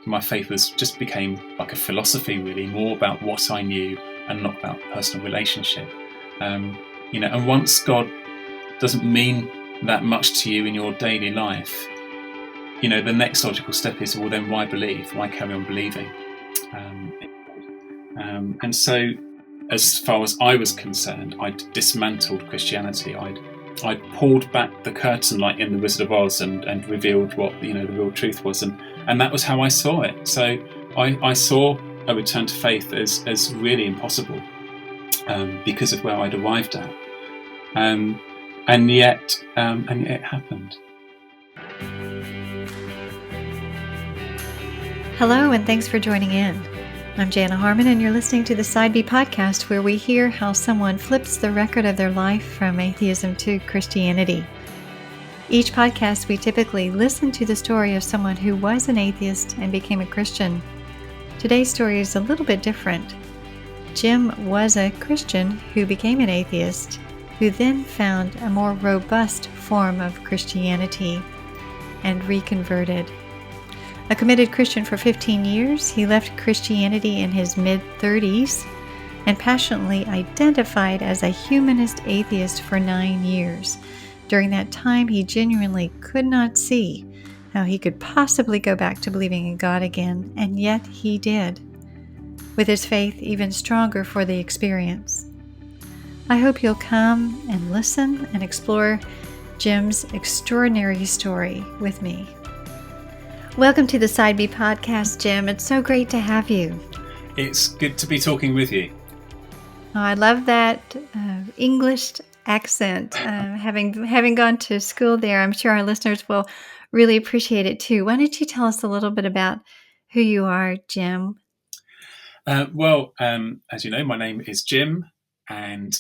my faith became like a philosophy, really, more about what I knew and not about personal relationship. And once God doesn't mean that much to you in your daily life, the next logical step is, well, then why believe? Why carry on believing? And so, as far as I was concerned, I'd dismantled Christianity. I'd pulled back the curtain like in The Wizard of Oz and revealed what the real truth was, and that was how I saw it. So I saw a return to faith as really impossible because of where I'd arrived at, and yet it happened. Hello, and thanks for joining in. I'm Jana Harmon, and you're listening to the Side B podcast, where we hear how someone flips the record of their life from atheism to Christianity. Each podcast, we typically listen to the story of someone who was an atheist and became a Christian. Today's story is a little bit different. Jim was a Christian who became an atheist, who then found a more robust form of Christianity and reconverted. A committed Christian for 15 years, he left Christianity in his mid-30s and passionately identified as a humanist-atheist for 9 years. During that time, he genuinely could not see how he could possibly go back to believing in God again, and yet he did, with his faith even stronger for the experience. I hope you'll come and listen and explore Jim's extraordinary story with me. Welcome to the Side B podcast, Jim. It's so great to have you. It's good to be talking with you. Oh, I love that English accent. Having gone to school there, I'm sure our listeners will really appreciate it too. Why don't you tell us a little bit about who you are, Jim? As you know, my name is Jim, and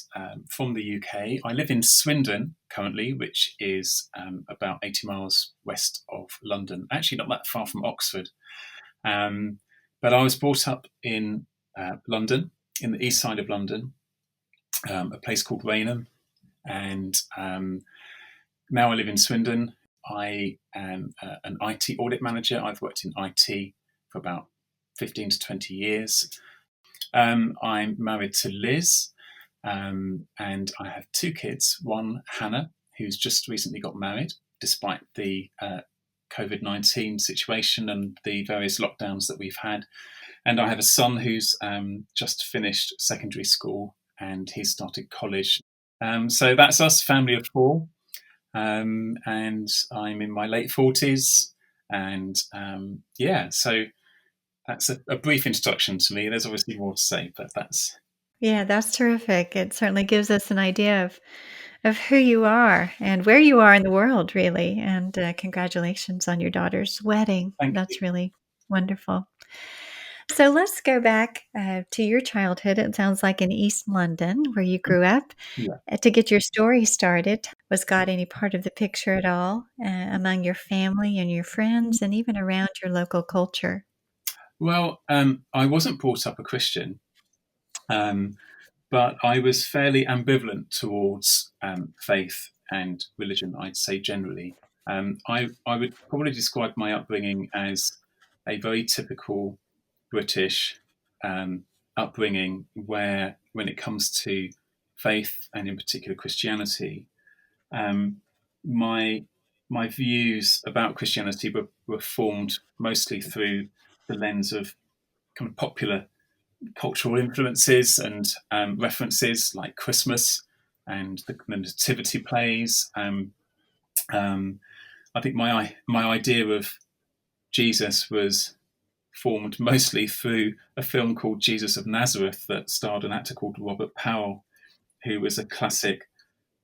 from the UK. I live in Swindon currently, which is about 80 miles west of London. Actually, not that far from Oxford. But I was brought up in London, in the east side of London, a place called Rainham. And now I live in Swindon. I am an IT audit manager. I've worked in IT for about 15 to 20 years. I'm married to Liz, and I have 2 kids. One, Hannah, who's just recently got married, despite the COVID-19 situation and the various lockdowns that we've had. And I have a son who's just finished secondary school, and he's started college. So that's us, family of 4. And I'm in my late 40s. And so that's a brief introduction to me. There's obviously more to say, but that's... Yeah, that's terrific. It certainly gives us an idea of who you are and where you are in the world, really. And congratulations on your daughter's wedding. That's really wonderful. So let's go back to your childhood. It sounds like in East London, where you grew up. Yeah. To get your story started, was God any part of the picture at all among your family and your friends and even around your local culture? Well, I wasn't brought up a Christian, but I was fairly ambivalent towards faith and religion, I'd say generally. I would probably describe my upbringing as a very typical British upbringing, where when it comes to faith and in particular Christianity, my views about Christianity were formed mostly through the lens of kind of popular cultural influences and references like Christmas and the nativity plays. I think my idea of Jesus was formed mostly through a film called Jesus of Nazareth that starred an actor called Robert Powell, who was a classic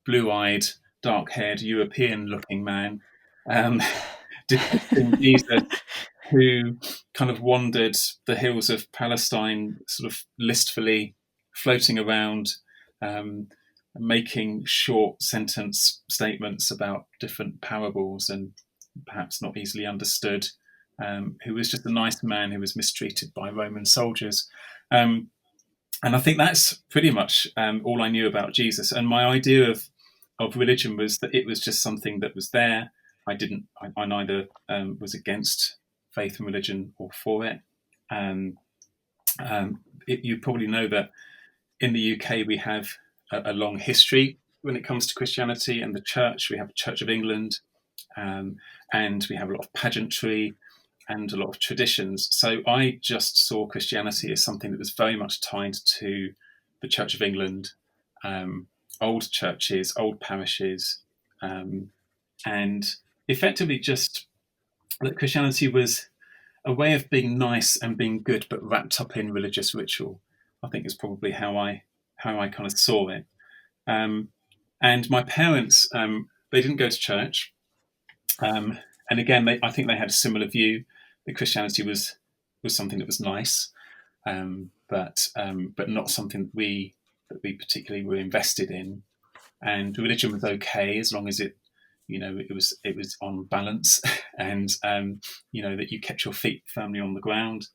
blue-eyed, dark-haired, European-looking man depicting Jesus, who kind of wandered the hills of Palestine, sort of listfully floating around, making short sentence statements about different parables and perhaps not easily understood, who was just a nice man who was mistreated by Roman soldiers. And I think that's pretty much all I knew about Jesus. And my idea of religion was that it was just something that was there. I neither was against faith and religion or for it. Um, you probably know that in the UK we have a long history when it comes to Christianity and the church. We have the Church of England, and we have a lot of pageantry and a lot of traditions. So I just saw Christianity as something that was very much tied to the Church of England, old churches, old parishes, and effectively just that Christianity was a way of being nice and being good, but wrapped up in religious ritual. I think is probably how I kind of saw it. And my parents, they didn't go to church, and again, I think they had a similar view that Christianity was something that was nice, but not something that we particularly were invested in. And religion was okay as long as it was on balance, and that you kept your feet firmly on the ground.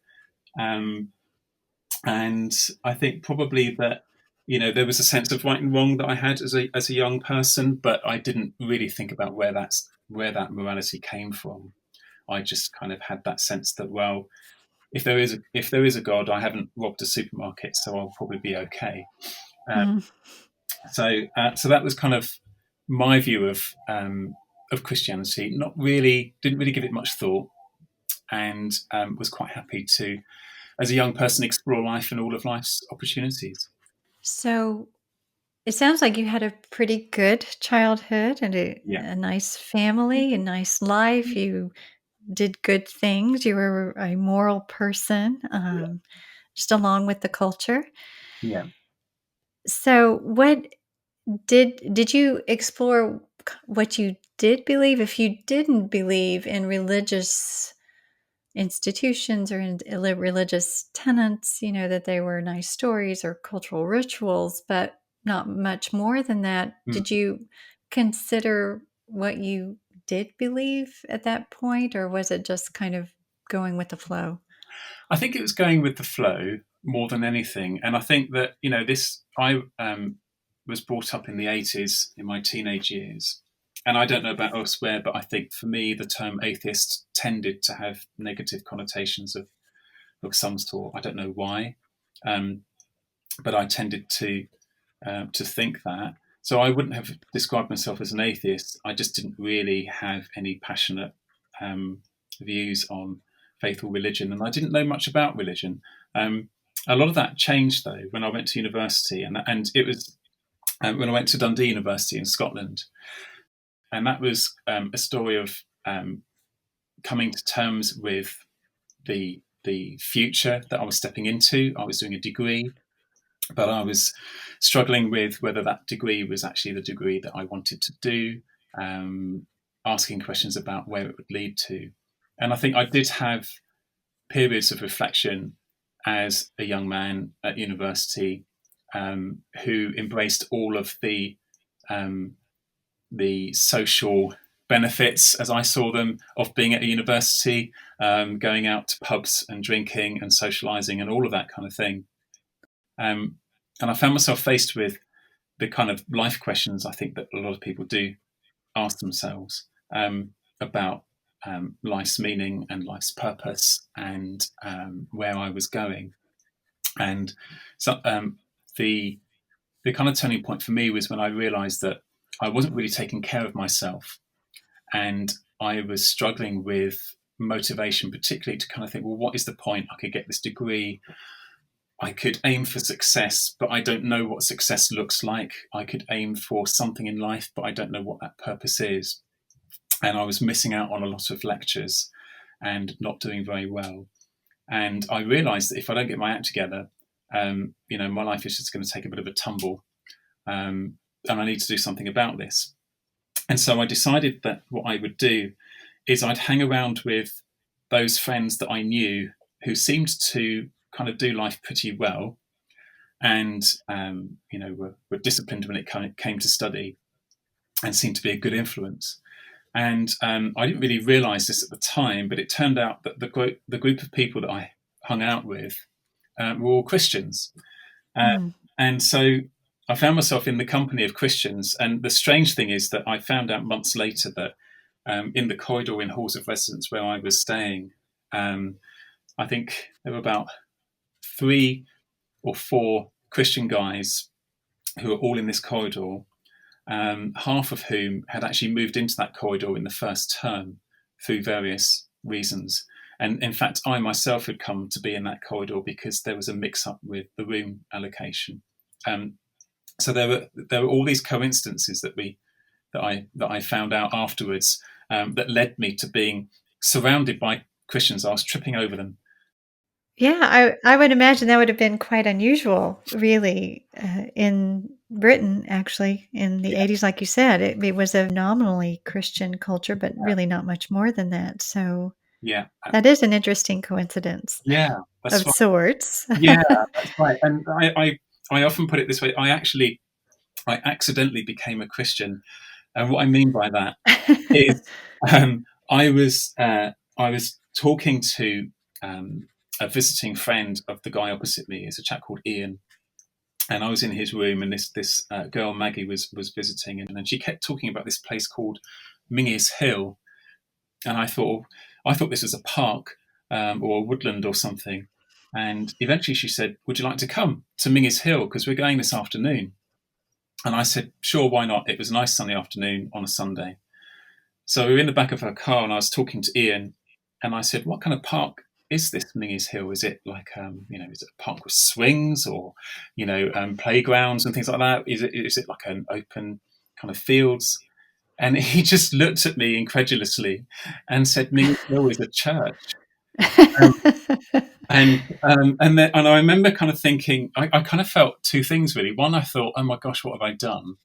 And I think probably that there was a sense of right and wrong that I had as a young person, but I didn't really think about where that morality came from. I just kind of had that sense that, well, if there is a God, I haven't robbed a supermarket, so I'll probably be okay. So that was kind of my view of Christianity. Didn't really give it much thought, and was quite happy to, as a young person, explore life and all of life's opportunities. So it sounds like you had a pretty good childhood and a nice family, a nice life. You did good things. You were a moral person, just along with the culture. Yeah. So what did you explore what you did believe? If you didn't believe in religious institutions or in religious tenets, that they were nice stories or cultural rituals, but not much more than that. Did you consider what you did believe at that point, or was it just kind of going with the flow? I think it was going with the flow more than anything. And I think that, I was brought up in the 80s in my teenage years. And I don't know about elsewhere, but I think for me, the term atheist tended to have negative connotations of some sort. I don't know why, but I tended to think that. So I wouldn't have described myself as an atheist. I just didn't really have any passionate views on faith or religion, and I didn't know much about religion. A lot of that changed though when I went to university, and it was when I went to Dundee University in Scotland, and that was a story of coming to terms with the future that I was stepping into. I was doing a degree, but I was struggling with whether that degree was actually the degree that I wanted to do, asking questions about where it would lead to. And I think I did have periods of reflection as a young man at university who embraced all of the social benefits, as I saw them, of being at a university, going out to pubs and drinking and socializing and all of that kind of thing. And I found myself faced with the kind of life questions I think that a lot of people do ask themselves about life's meaning and life's purpose and where I was going. And so the kind of turning point for me was when I realized that I wasn't really taking care of myself, and I was struggling with motivation, particularly to kind of think, well, what is the point? I could get this degree, I could aim for success, but I don't know what success looks like. I could aim for something in life, but I don't know what that purpose is. And I was missing out on a lot of lectures and not doing very well. And I realized that if I don't get my act together, my life is just going to take a bit of a tumble. And I need to do something about this. And so I decided that what I would do is I'd hang around with those friends that I knew who seemed to kind of do life pretty well and, were disciplined when it came to study and seemed to be a good influence. And I didn't really realize this at the time, but it turned out that the group of people that I hung out with were all Christians. And so I found myself in the company of Christians. And the strange thing is that I found out months later that in the corridor in halls of residence where I was staying, I think there were about 3 or 4 Christian guys who were all in this corridor, half of whom had actually moved into that corridor in the first term through various reasons. And in fact, I myself had come to be in that corridor because there was a mix-up with the room allocation. So there were all these coincidences that I found out afterwards, that led me to being surrounded by Christians. I was tripping over them. Yeah, I would imagine that would have been quite unusual, really, in Britain, actually, in the Yeah, 80s, like you said. It was a nominally Christian culture, but really not much more than that. So yeah, that is an interesting coincidence yeah. That's of right. sorts. Yeah, that's right. And I often put it this way: I accidentally became a Christian, and what I mean by that is, I was talking to a visiting friend of the guy opposite me. Is a chap called Ian, and I was in his room, and this girl Maggie was visiting, and she kept talking about this place called Mingis Hill, and I thought this was a park, or a woodland or something. And eventually she said, "Would you like to come to Mingis Hill? Because we're going this afternoon." And I said, "Sure, why not?" It was a nice sunny afternoon on a Sunday. So we were in the back of her car, and I was talking to Ian, and I said, "What kind of park is this Mingis Hill? Is it like, is it a park with swings, or, playgrounds and things like that? Is it like an open kind of fields?" And he just looked at me incredulously and said, "Mingis Hill is a church." Um, and I remember kind of thinking, I kind of felt 2 things really. One, I thought, "Oh my gosh, what have I done?"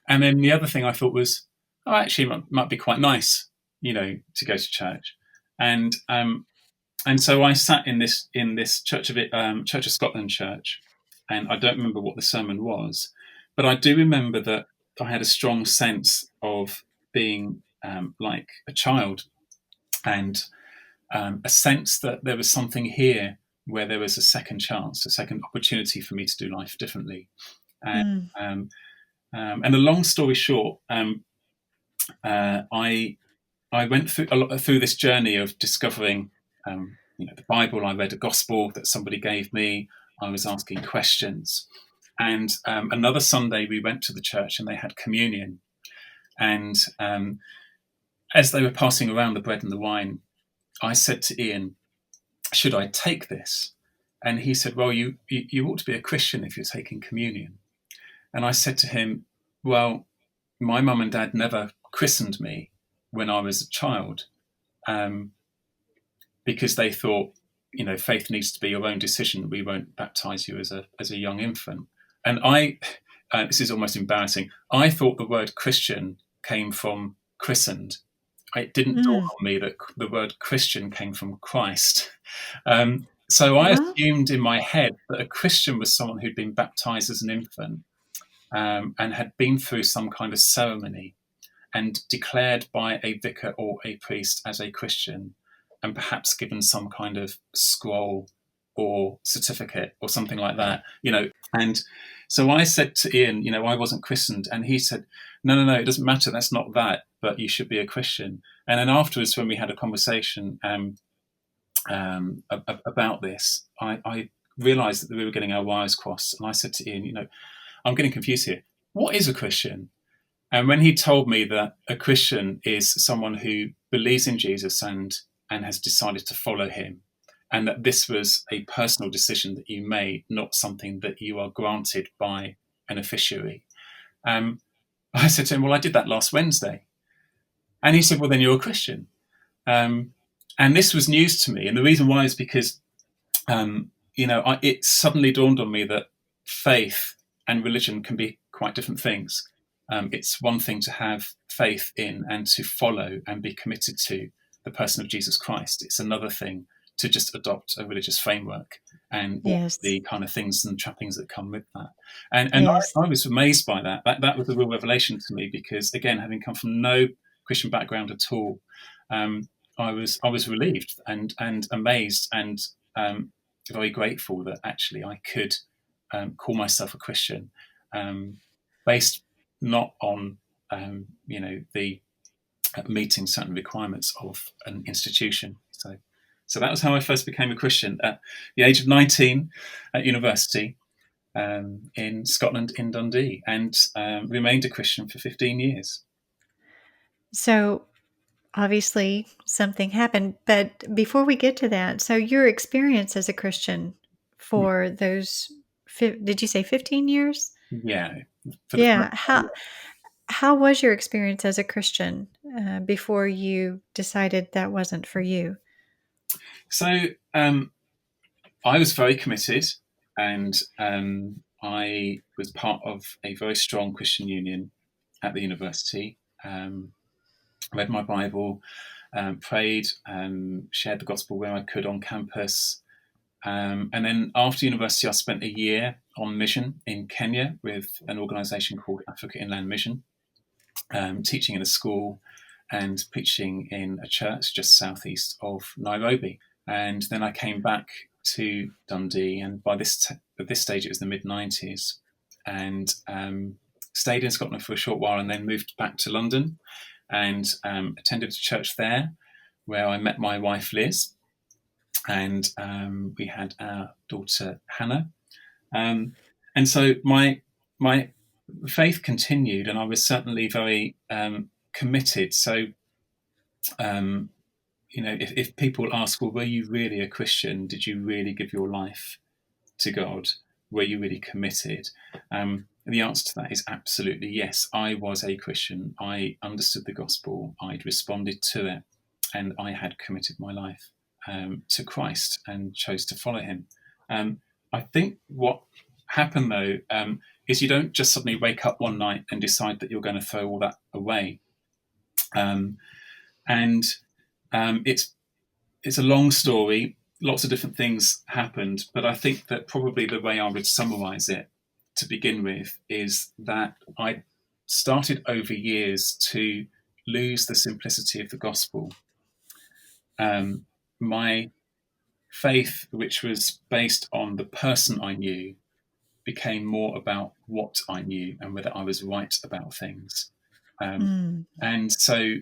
And then the other thing I thought was, "Oh, actually, it might be quite nice, to go to church." And so I sat in this Church of Scotland church, and I don't remember what the sermon was, but I do remember that I had a strong sense of being, like a child, and a sense that there was something here where there was a second chance, a second opportunity for me to do life differently. And Mm. and a long story short, I went through this journey of discovering, the Bible. I read a gospel that somebody gave me. I was asking questions, and another Sunday we went to the church and they had communion. And as they were passing around the bread and the wine, I said to Ian, "Should I take this?" And he said, "Well, you ought to be a Christian if you're taking communion." And I said to him, "Well, my mum and dad never christened me when I was a child, um, because they thought, faith needs to be your own decision. We won't baptize you as a young infant." And this is almost embarrassing. I thought the word Christian came from christened. It didn't dawn Mm. on me that the word Christian came from Christ. So I Well, assumed in my head that a Christian was someone who'd been baptized as an infant, and had been through some kind of ceremony and declared by a vicar or a priest as a Christian, and perhaps given some kind of scroll or certificate or something like that. And so I said to Ian, I wasn't christened, and he said, "No, no, no, it doesn't matter. That's not that, but you should be a Christian." And then afterwards, when we had a conversation, about this, I realised that we were getting our wires crossed, and I said to Ian, "I'm getting confused here. What is a Christian?" And when he told me that a Christian is someone who believes in Jesus and has decided to follow him, and that this was a personal decision that you made, not something that you are granted by an officiary, I said to him, "Well, I did that last Wednesday." And he said, "Well, then you're a Christian." And this was news to me. And the reason why is because, it suddenly dawned on me that faith and religion can be quite different things. It's one thing to have faith in and to follow and be committed to the person of Jesus Christ. It's another thing to just adopt a religious framework and all yes, the kind of things and trappings that come with that. And yes. I was amazed by that. That was a real revelation to me because, again, having come from no Christian background at all, um, I was relieved and amazed and, very grateful that actually I could, call myself a Christian, based not on, the meeting certain requirements of an institution. So So that was how I first became a Christian at the age of 19 at university in Scotland, in Dundee, and remained a Christian for 15 years. So obviously something happened, but before we get to that, so your experience as a Christian for those, did you say 15 years? Yeah. Yeah. How was your experience as a Christian before you decided that wasn't for you? So I was very committed, and I was part of a very strong Christian union at the university. Read my Bible, prayed, shared the gospel where I could on campus. And then after university, I spent a year on mission in Kenya with an organisation called Africa Inland Mission, teaching in a school and preaching in a church just southeast of Nairobi. And then I came back to Dundee, and at this stage it was the mid-90s, and stayed in Scotland for a short while, and then moved back to London and attended a church there where I met my wife Liz, and we had our daughter Hannah. And so my faith continued, and I was certainly very committed. So, if people ask, well, were you really a Christian? Did you really give your life to God? Were you really committed? The answer to that is absolutely yes. I was a Christian. I understood the gospel. I'd responded to it, and I had committed my life to Christ and chose to follow him. I think what happened, though, is you don't just suddenly wake up one night and decide that you're going to throw all that away. It's a long story. Lots of different things happened, but I think that probably the way I would summarize it to begin with is that I started over years to lose the simplicity of the gospel. My faith, which was based on the person I knew, became more about what I knew and whether I was right about things. And so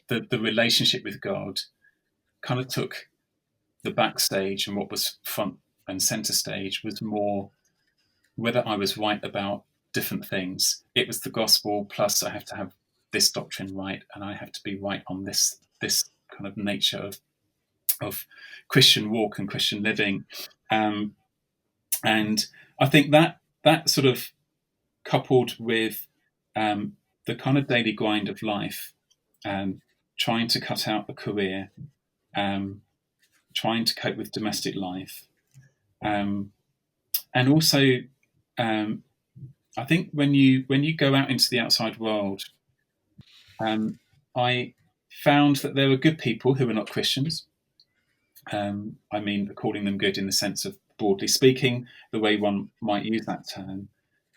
the relationship with God kind of took the backstage, and what was front and center stage was more whether I was right about different things. It was the gospel, plus I have to have this doctrine right, and I have to be right on this kind of nature of Christian walk and Christian living. And I think that sort of coupled with the kind of daily grind of life, trying to cut out a career, trying to cope with domestic life, and also I think when you go out into the outside world, I found that there were good people who were not Christians. I mean, calling them good in the sense of broadly speaking, the way one might use that term.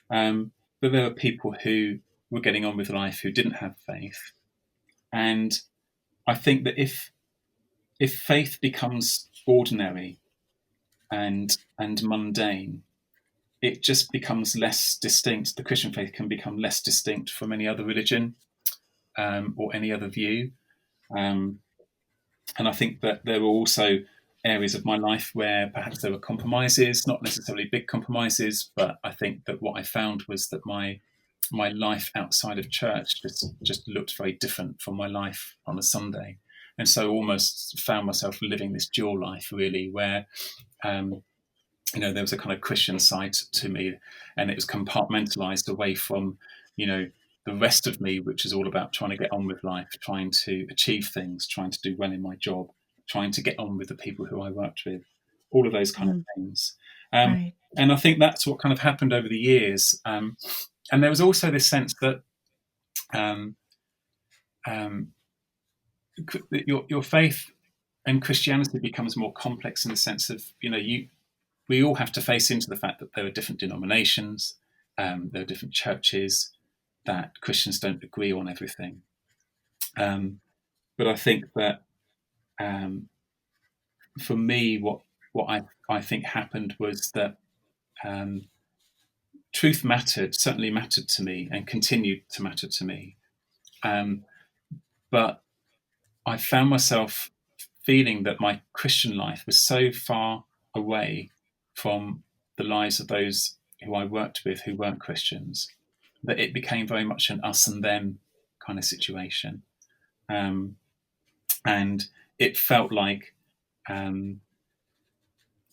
But there were people who were getting on with life who didn't have faith. And I think that if faith becomes ordinary and mundane, it just becomes less distinct. The Christian faith can become less distinct from any other religion or any other view. And I think that there were also areas of my life where perhaps there were compromises, not necessarily big compromises, but I think that what I found was that my life outside of church just looked very different from my life on a Sunday. And so almost found myself living this dual life, really, where there was a kind of Christian side to me, and it was compartmentalized away from, the rest of me, which is all about trying to get on with life, trying to achieve things, trying to do well in my job, trying to get on with the people who I worked with, all of those kind of things. Right. And I think that's what kind of happened over the years. And there was also this sense that your faith and Christianity becomes more complex in the sense of, we all have to face into the fact that there are different denominations, there are different churches, that Christians don't agree on everything. But I think that for me, what I think happened was that truth certainly mattered to me, and continued to matter to me. But I found myself feeling that my Christian life was so far away from the lives of those who I worked with who weren't Christians, that it became very much an us and them kind of situation. And it felt like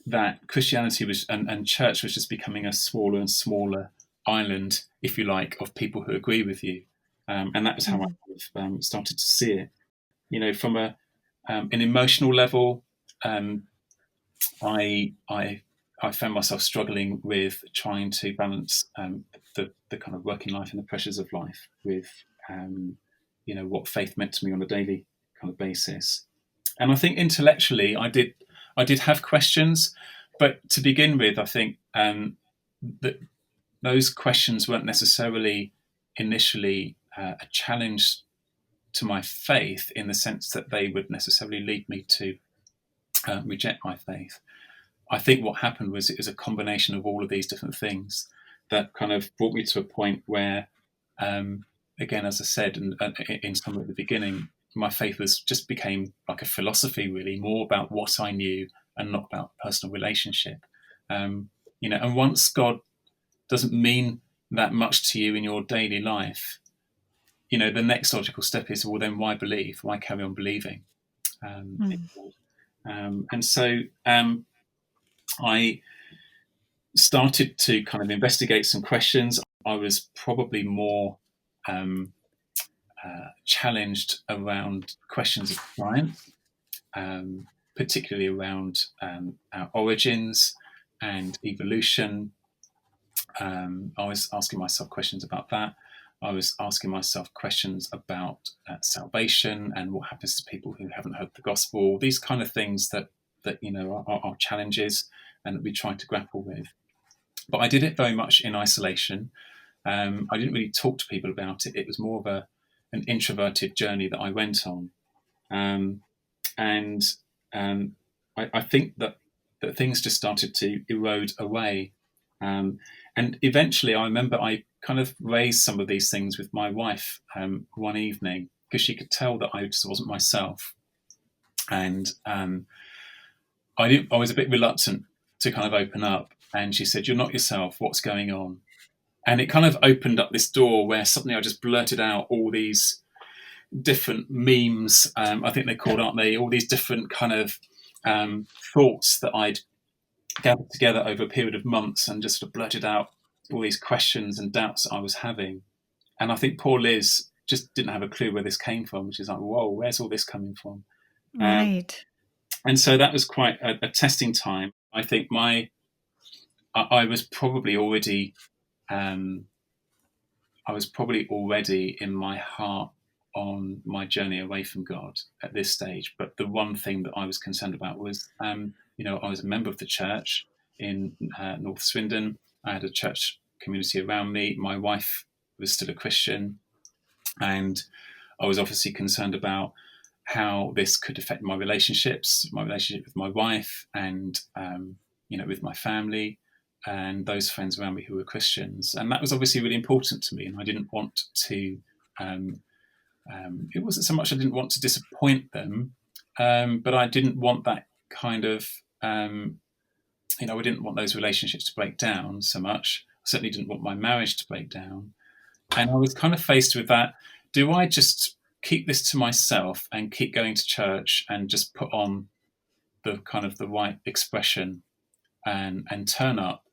that Christianity was and church was just becoming a smaller and smaller island, if you like, of people who agree with you. And that was how I started to see it. You know, from an emotional level, I found myself struggling with trying to balance the kind of working life and the pressures of life with, you know, what faith meant to me on a daily kind of basis. And I think intellectually, I did have questions, but to begin with, I think that those questions weren't necessarily initially a challenge to my faith in the sense that they would necessarily lead me to reject my faith. I think what happened was it was a combination of all of these different things that kind of brought me to a point where, again, as I said in some at the beginning, my faith just became like a philosophy, really, more about what I knew and not about personal relationship. You know, and once God doesn't mean that much to you in your daily life, you know, the next logical step is, well, then why believe? Why carry on believing? And so I started to kind of investigate some questions. I was probably more challenged around questions of science, particularly around our origins and evolution. I was asking myself questions about that. I was asking myself questions about salvation and what happens to people who haven't heard the gospel. These kind of things that you know are challenges and that we try to grapple with. But I did it very much in isolation. I didn't really talk to people about it. It was more of an introverted journey that I went on. And I think that things just started to erode away. And eventually I remember I kind of raised some of these things with my wife one evening because she could tell that I just wasn't myself. And I was a bit reluctant to kind of open up. And she said, "You're not yourself. What's going on?" And it kind of opened up this door where suddenly I just blurted out all these different memes, I think they're called, aren't they? All these different kind of thoughts that I'd gathered together over a period of months and just sort of blurted out all these questions and doubts that I was having. And I think poor Liz just didn't have a clue where this came from. She's like, whoa, where's all this coming from? Right. And so that was quite a testing time. I think I was probably already in my heart on my journey away from God at this stage. But the one thing that I was concerned about was, you know, I was a member of the church in North Swindon. I had a church community around me. My wife was still a Christian. And I was obviously concerned about how this could affect my relationship with my wife and, you know, with my family and those friends around me who were Christians. And that was obviously really important to me. And I didn't want to, it wasn't so much I didn't want to disappoint them, but I didn't want that kind of, you know, I didn't want those relationships to break down so much. I certainly didn't want my marriage to break down. And I was kind of faced with that. Do I just keep this to myself and keep going to church and just put on the kind of the right expression and turn up,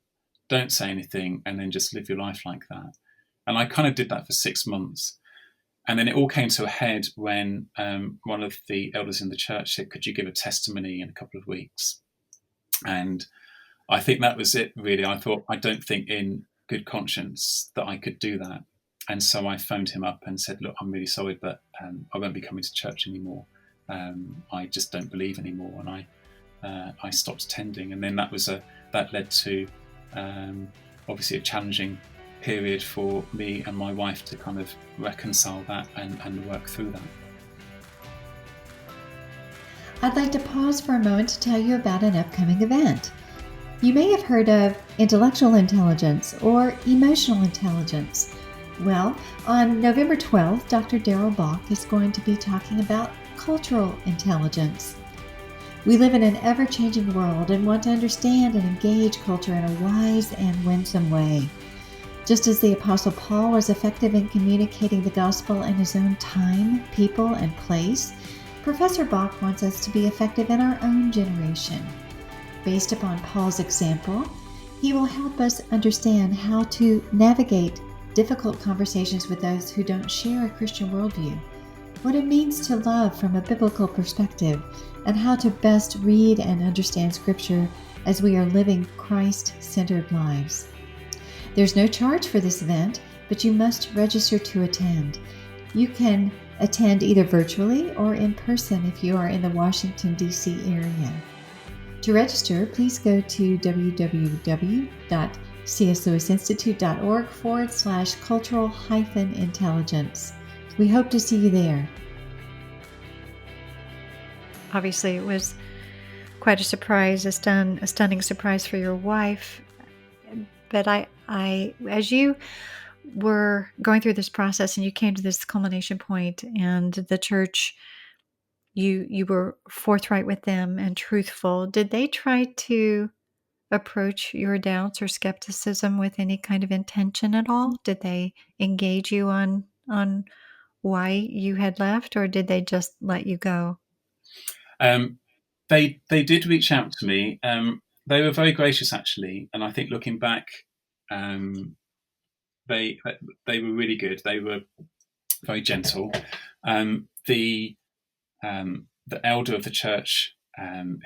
don't say anything, and then just live your life like that? And I kind of did that for 6 months. And then it all came to a head when one of the elders in the church said, "Could you give a testimony in a couple of weeks?" And I think that was it, really. I thought, I don't think in good conscience that I could do that. And so I phoned him up and said, "Look, I'm really sorry, but I won't be coming to church anymore. I just don't believe anymore." And I stopped attending. And then that led to obviously a challenging period for me and my wife to kind of reconcile that and work through that. I'd like to pause for a moment to tell you about an upcoming event. You may have heard of intellectual intelligence or emotional intelligence. Well, on November 12th, Dr. Darrell Bach is going to be talking about cultural intelligence. We live in an ever-changing world and want to understand and engage culture in a wise and winsome way. Just as the Apostle Paul was effective in communicating the gospel in his own time, people, and place, Professor Bach wants us to be effective in our own generation. Based upon Paul's example, he will help us understand how to navigate difficult conversations with those who don't share a Christian worldview, what it means to love from a biblical perspective, and how to best read and understand Scripture as we are living Christ-centered lives. There's no charge for this event, but you must register to attend. You can attend either virtually or in person if you are in the Washington, D.C. area. To register, please go to www.cslewisinstitute.org/cultural-intelligence. We hope to see you there. Obviously, it was quite a surprise, a stunning surprise for your wife. But I, as you were going through this process and you came to this culmination point, and the church, you were forthright with them and truthful. Did they try to approach your doubts or skepticism with any kind of intention at all? Did they engage you on why you had left, or did they just let you go? They did reach out to me. They were very gracious, actually, and I think looking back, they were really good. They were very gentle. The elder of the church,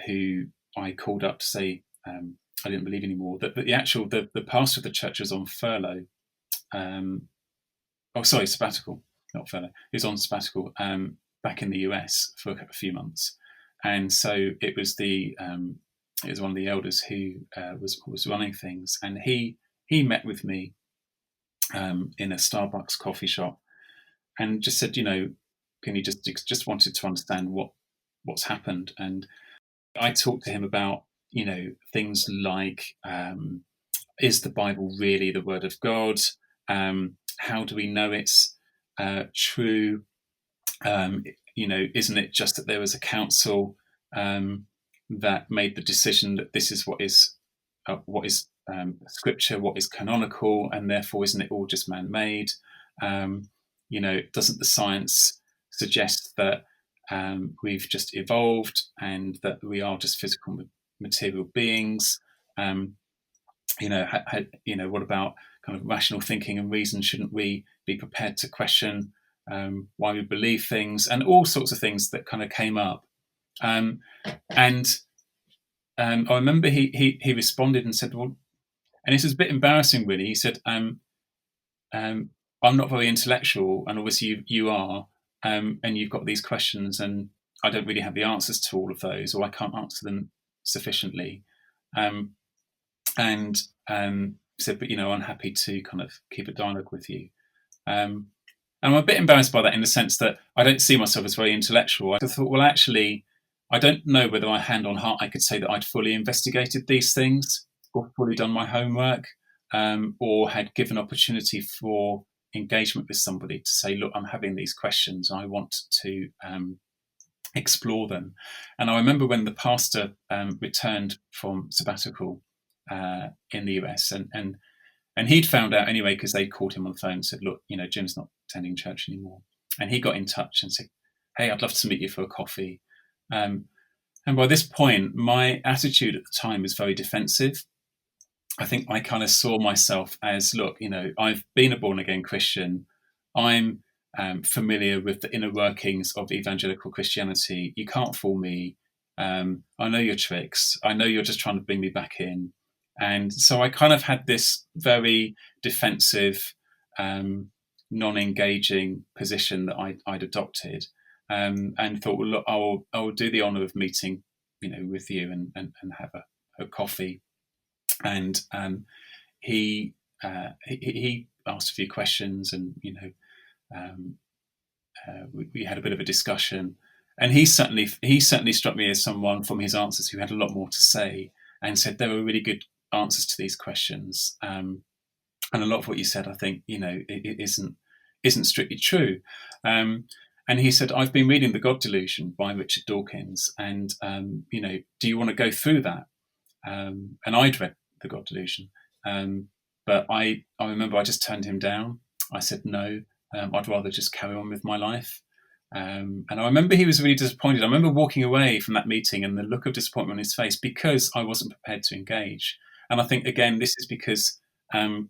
who I called up to say I didn't believe anymore, that the pastor of the church was on furlough. Sabbatical, not furlough. He was on sabbatical back in the US for a few months, and so it was one of the elders who was running things, and he met with me in a Starbucks coffee shop, and just said, can you just wanted to understand what's happened, and I talked to him about things like is the Bible really the Word of God? How do we know it's true? Isn't it just that there was a council that made the decision that this is what is Scripture, what is canonical, and therefore isn't it all just man-made? Doesn't the science suggest that we've just evolved and that we are just physical material beings? What about kind of rational thinking and reason? Shouldn't we be prepared to question why we believe things, and all sorts of things that kind of came up? And I remember he responded and said, well, and this is a bit embarrassing, really. He said, I'm not very intellectual, and obviously you are, and you've got these questions, and I don't really have the answers to all of those, or I can't answer them sufficiently. And said, but I'm happy to kind of keep a dialogue with you. And I'm a bit embarrassed by that, in the sense that I don't see myself as very intellectual. I thought, well, actually, I don't know whether I hand on heart I could say that I'd fully investigated these things, or fully done my homework, or had given opportunity for engagement with somebody to say, look, I'm having these questions, I want to explore them. And I remember when the pastor returned from sabbatical in the US, and he'd found out anyway, because they called him on the phone and said, look, Jim's not attending church anymore. And he got in touch and said, hey, I'd love to meet you for a coffee. And by this point, my attitude at the time was very defensive. I think I kind of saw myself as, look, I've been a born-again Christian. I'm familiar with the inner workings of evangelical Christianity. You can't fool me. I know your tricks. I know you're just trying to bring me back in. And so I kind of had this very defensive, non-engaging position that I'd adopted, and thought, well, look, I will do the honour of meeting, with you and have a coffee. And he asked a few questions, and we had a bit of a discussion. And he certainly struck me as someone from his answers who had a lot more to say, and said there were really good answers to these questions. And a lot of what you said, I think, it isn't strictly true. And he said, I've been reading The God Delusion by Richard Dawkins, and, do you want to go through that? And I'd read The God Delusion. But I remember I just turned him down. I said, no, I'd rather just carry on with my life. And I remember he was really disappointed. I remember walking away from that meeting and the look of disappointment on his face because I wasn't prepared to engage. And I think, again, this is because, I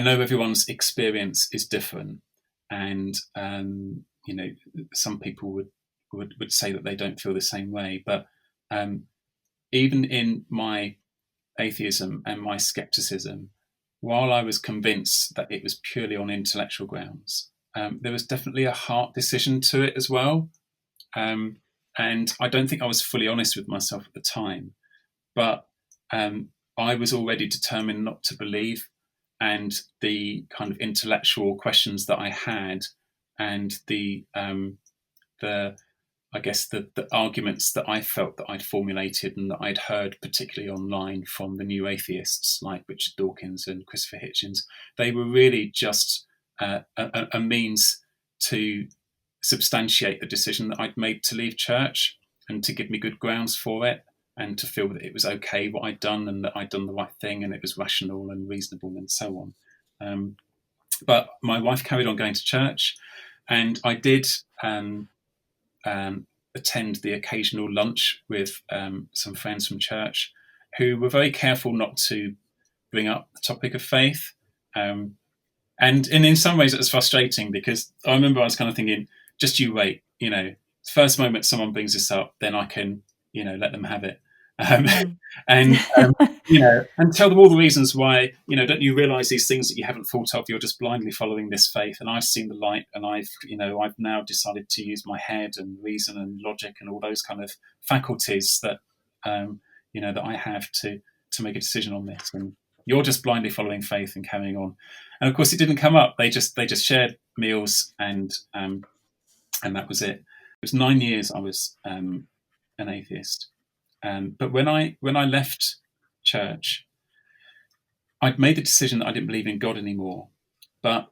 know everyone's experience is different. And, some people would say that they don't feel the same way. But even in my atheism and my skepticism, while I was convinced that it was purely on intellectual grounds, there was definitely a heart decision to it as well. And I don't think I was fully honest with myself at the time, but I was already determined not to believe. And the kind of intellectual questions that I had, and the arguments that I felt that I'd formulated and that I'd heard, particularly online from the new atheists like Richard Dawkins and Christopher Hitchens, they were really just a means to substantiate the decision that I'd made to leave church, and to give me good grounds for it, and to feel that it was okay what I'd done, and that I'd done the right thing, and it was rational and reasonable and so on. But my wife carried on going to church, and I did attend the occasional lunch with some friends from church who were very careful not to bring up the topic of faith. And in some ways it was frustrating, because I remember I was kind of thinking, just you wait, first moment someone brings this up, then I can, let them have it. And tell them all the reasons why, don't you realize these things that you haven't thought of? You're just blindly following this faith. And I've seen the light, and I've now decided to use my head and reason and logic and all those kind of faculties that, that I have to make a decision on this. And you're just blindly following faith and carrying on. And of course it didn't come up. They just shared meals, and that was it. It was 9 years I was an atheist. But when I left church, I'd made the decision that I didn't believe in God anymore. But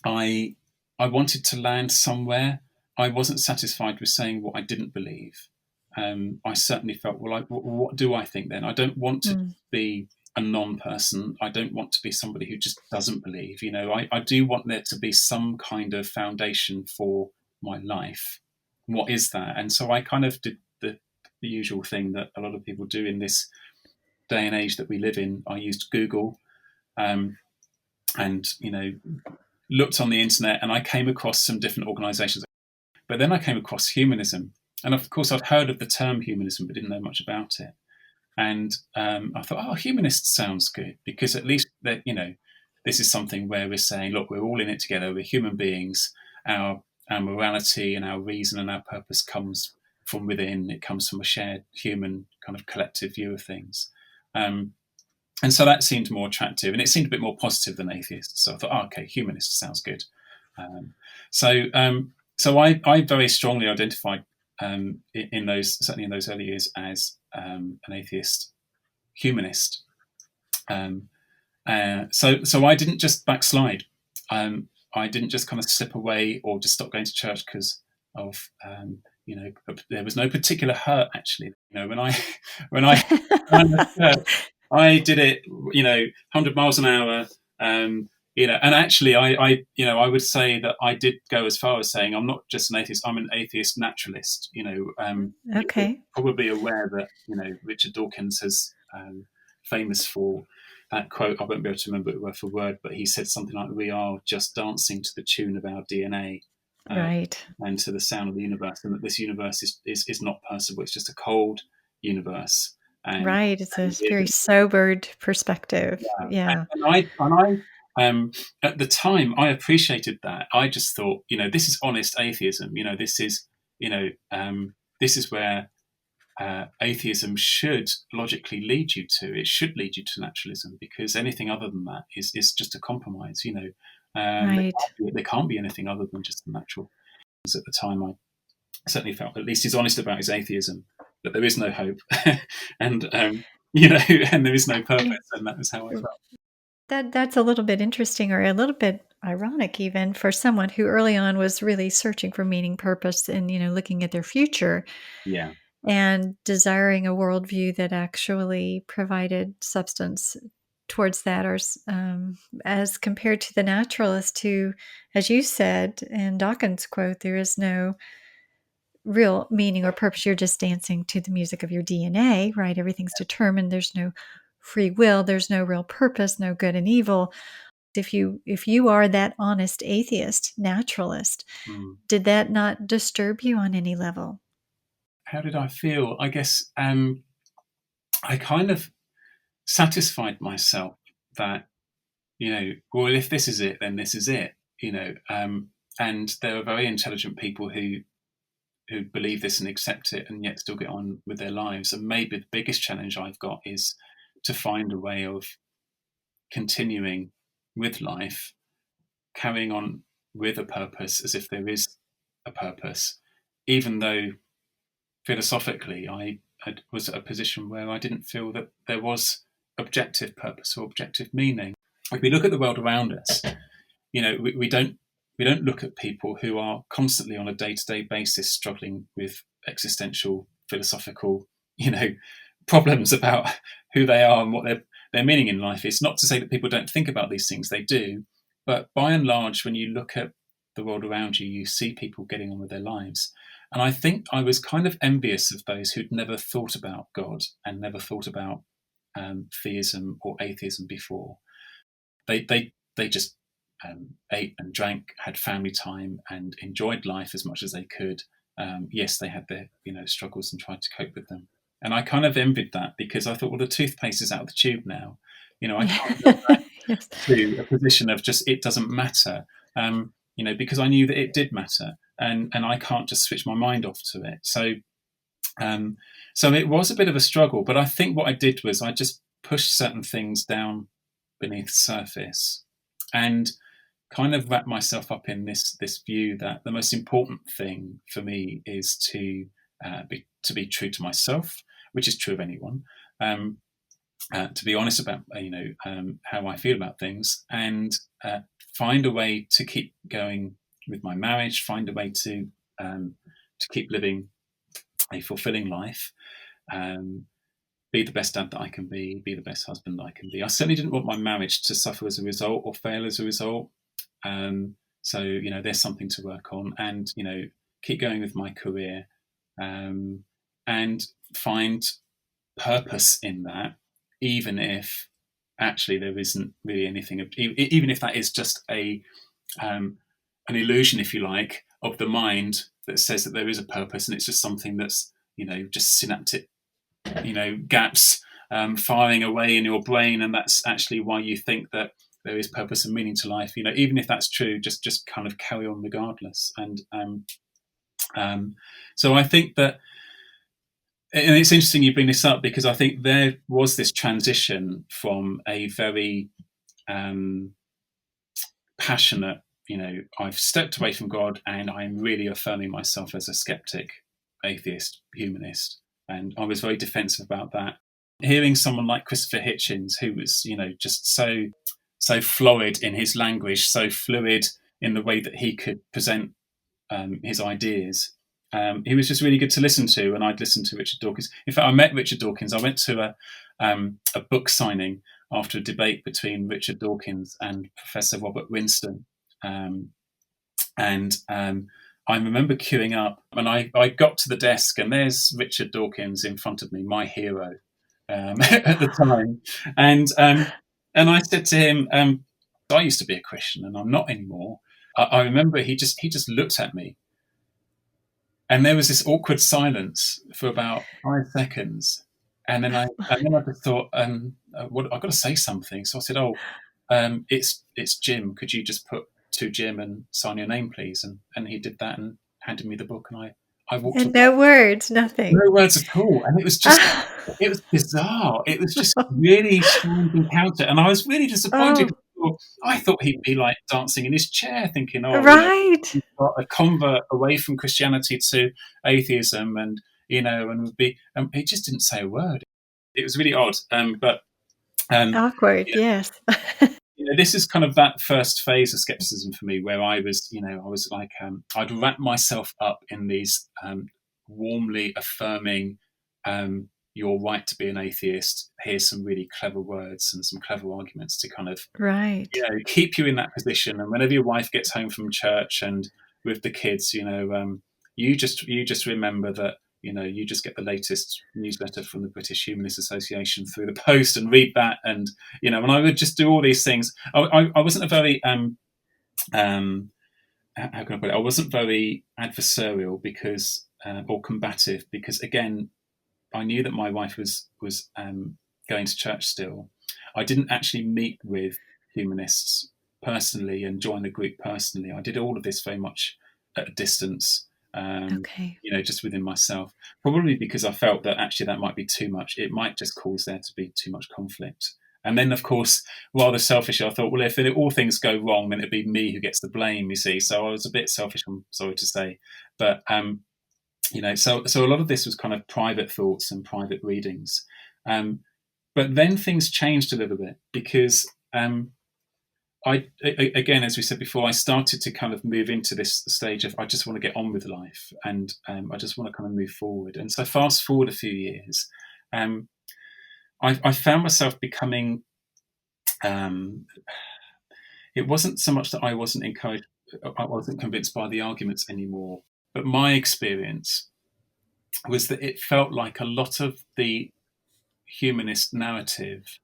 I wanted to land somewhere. I wasn't satisfied with saying what I didn't believe. I certainly felt, well, what do I think then? I don't want to be a non-person. I don't want to be somebody who just doesn't believe. I do want there to be some kind of foundation for my life. What is that? And so I kind of did the usual thing that a lot of people do in this day and age that we live in. I used Google, and looked on the internet, and I came across some different organizations. But then I came across humanism, and of course I'd heard of the term humanism but didn't know much about it. And I thought, humanist sounds good, because at least that, this is something where we're saying, look, we're all in it together, we're human beings, our morality and our reason and our purpose comes from within. It comes from a shared human kind of collective view of things. And so that seemed more attractive, and it seemed a bit more positive than atheist. So I thought, okay, humanist sounds good. So I very strongly identified certainly in those early years as an atheist humanist. So I didn't just backslide. I didn't just kind of slip away or just stop going to church because of there was no particular hurt, actually. When I left church, I did it 100 miles an hour. And actually I would say that I did go as far as saying I'm not just an atheist, I'm an atheist naturalist. Okay. You're probably aware that Richard Dawkins is famous for that quote. I won't be able to remember it word for word, but he said something like, "We are just dancing to the tune of our DNA." Right. And to the sound of the universe, and that this universe is not personable. It's just a cold universe. And, right. It's a very sobered perspective. Yeah. And I at the time, I appreciated that. I just thought, this is honest atheism. This is where atheism should logically lead you to. It should lead you to naturalism, because anything other than that is just a compromise. Right. There can't be anything other than just the natural. At the time, I certainly felt, at least he's honest about his atheism, that there is no hope, and and there is no purpose, and that was how I felt. That's a little bit interesting, or a little bit ironic even, for someone who early on was really searching for meaning, purpose, and, looking at their future Yeah. and desiring a worldview that actually provided substance towards that, or as compared to the naturalist who, as you said in Dawkins' quote, there is no real meaning or purpose. You're just dancing to the music of your DNA, right? Everything's determined. There's no free will. There's no real purpose, no good and evil. If you are that honest atheist, naturalist, Mm. did that not disturb you on any level? How did I feel? I guess I kind of satisfied myself that, well, if this is it, then this is it, and there are very intelligent people who believe this and accept it and yet still get on with their lives. And maybe the biggest challenge I've got is to find a way of continuing with life, carrying on with a purpose as if there is a purpose, even though philosophically I was at a position where I didn't feel that there was objective purpose or objective meaning. If we look at the world around us, we don't look at people who are constantly on a day-to-day basis struggling with existential, philosophical, problems about who they are and what their meaning in life is. Not to say that people don't think about these things, they do, but by and large, when you look at the world around you, you see people getting on with their lives. And I think I was kind of envious of those who'd never thought about God and never thought about theism or atheism before. They just ate and drank, had family time, and enjoyed life as much as they could. Yes, they had their struggles and tried to cope with them. And I kind of envied that, because I thought, well, the toothpaste is out of the tube now. I can't go back Yes. to a position of just it doesn't matter, because I knew that it did matter, and I can't just switch my mind off to it. So it was a bit of a struggle, but I think what I did was I just pushed certain things down beneath the surface and kind of wrapped myself up in this view that the most important thing for me is to be true to myself, which is true of anyone. To be honest about how I feel about things, and find a way to keep going with my marriage, find a way to keep living a fulfilling life, be the best dad that I can be the best husband that I can be. I certainly didn't want my marriage to suffer as a result or fail as a result. So there's something to work on, and keep going with my career, and find purpose in that, even if actually there isn't really anything, even if that is just an illusion, if you like, of the mind that says that there is a purpose, and it's just something that's just synaptic gaps firing away in your brain, and that's actually why you think that there is purpose and meaning to life. Even if that's true, just kind of carry on regardless. And so I think that, and it's interesting you bring this up, because I think there was this transition from a very passionate, I've stepped away from God and I'm really affirming myself as a skeptic, atheist, humanist. And I was very defensive about that. Hearing someone like Christopher Hitchens, who was, just so florid in his language, so fluid in the way that he could present his ideas, he was just really good to listen to. And I'd listened to Richard Dawkins. In fact, I met Richard Dawkins. I went to a book signing after a debate between Richard Dawkins and Professor Robert Winston. I remember queuing up, and I got to the desk, and there's Richard Dawkins in front of me, my hero at the time. And I said to him, I used to be a Christian and I'm not anymore. I remember he just looked at me, and there was this awkward silence for about 5 seconds. And then I just thought, what, I've got to say something. So I said, it's Jim. Could you just put to Jim and sign your name, please? And he did that and handed me the book, and I walked. And no words, nothing. No words at all. And it was just, it was bizarre. It was just really strange encounter. And I was really disappointed. I thought he'd be like dancing in his chair, thinking, right. He's got a convert away from Christianity to atheism, and would be. He just didn't say a word. It was really odd. But awkward, yes. this is kind of that first phase of skepticism for me, where I was like, I'd wrap myself up in these warmly affirming, you're right to be an atheist. Here's some really clever words and some clever arguments to kind of, Right. keep you in that position. And whenever your wife gets home from church and with the kids, you just remember that, you just get the latest newsletter from the British Humanist Association through the post and read that. And, and I would just do all these things. I wasn't a very, how can I put it? I wasn't very adversarial because, or combative, because again, I knew that my wife was going to church still. I didn't actually meet with humanists personally and join the group personally. I did all of this very much at a distance, Okay. just within myself, probably because I felt that actually that might be too much. It might just cause there to be too much conflict. And then, of course, rather selfishly, I thought, well, if all things go wrong, then it'd be me who gets the blame, you see. So I was a bit selfish, I'm sorry to say. But so a lot of this was kind of private thoughts and private readings. But then things changed a little bit because again, as we said before, I started to kind of move into this stage of I just want to get on with life, and I just want to kind of move forward. And so fast forward a few years, I found myself becoming, it wasn't so much that I wasn't convinced by the arguments anymore, but my experience was that it felt like a lot of the humanist narrative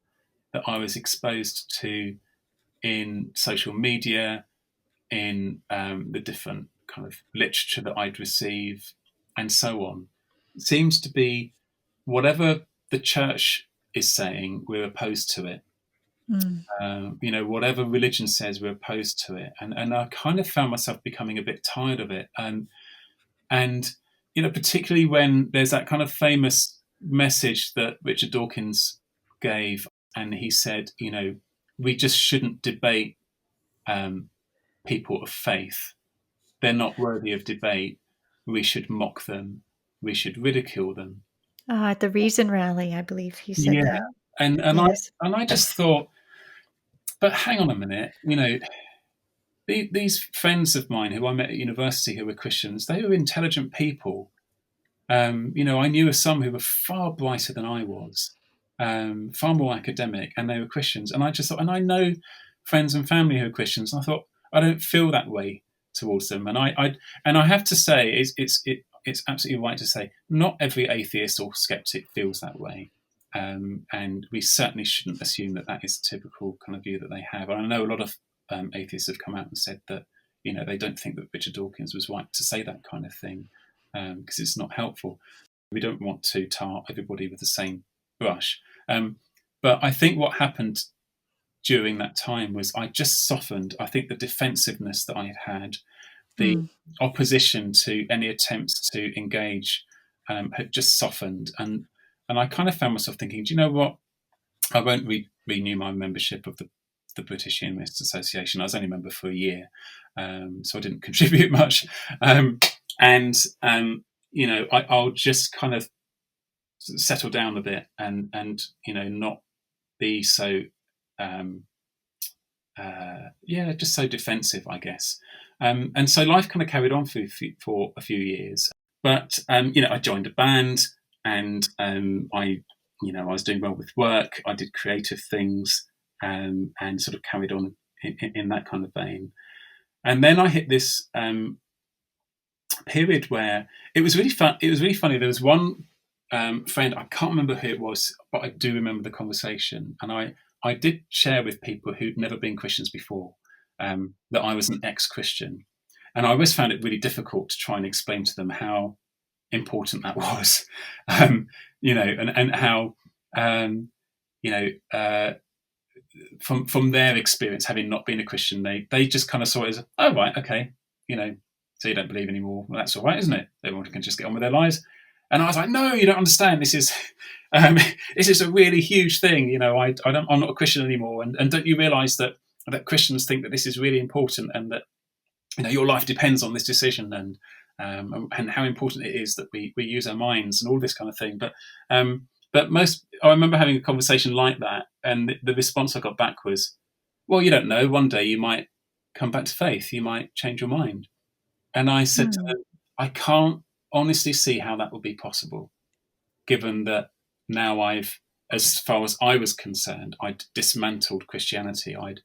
that I was exposed to in social media, in the different kind of literature that I'd receive, and so on, seems to be whatever the church is saying, we're opposed to it. Whatever religion says, we're opposed to it. And I kind of found myself becoming a bit tired of it. And particularly when there's that kind of famous message that Richard Dawkins gave, and he said, we just shouldn't debate people of faith. They're not worthy of debate. We should mock them. We should ridicule them. At the Reason Rally, I believe he said that. And yes. I just thought, but hang on a minute, these friends of mine who I met at university who were Christians, they were intelligent people. I knew of some who were far brighter than I was, far more academic, and they were Christians. And I just thought, and I know friends and family who are Christians, and I thought, I don't feel that way towards them. And I have to say, it's absolutely right to say, not every atheist or skeptic feels that way. And we certainly shouldn't assume that that is a typical kind of view that they have. And I know a lot of atheists have come out and said that, they don't think that Richard Dawkins was right to say that kind of thing, because it's not helpful. We don't want to tar everybody with the same brush. But I think what happened during that time was I just softened. I think the defensiveness that I had, the opposition to any attempts to engage, had just softened. And I kind of found myself thinking, do you know what? I won't renew my membership of the British Humanist Association. I was only a member for a year, so I didn't contribute much. I'll just kind of settle down a bit and not be so, just so defensive, I guess. And so life kind of carried on for a few years. But, I joined a band, and I was doing well with work. I did creative things, and sort of carried on in that kind of vein. And then I hit this period where it was really fun. It was really funny. There was one friend, I can't remember who it was, but I do remember the conversation. And I did share with people who'd never been Christians before that I was an ex-Christian. And I always found it really difficult to try and explain to them how important that was, and how, from their experience, having not been a Christian, they just kind of saw it as, oh, right, okay, so you don't believe anymore. Well, that's all right, isn't it? Everyone can just get on with their lives. And I was like, no, you don't understand. This is a really huge thing. I'm not a Christian anymore. And don't you realise that Christians think that this is really important, and that your life depends on this decision, and how important it is that we use our minds and all this kind of thing. But I remember having a conversation like that, and the response I got back was, well, you don't know. One day you might come back to faith. You might change your mind. And I said to Hmm. them, I can't honestly see how that would be possible, given that now as far as I was concerned, I'd dismantled Christianity. I'd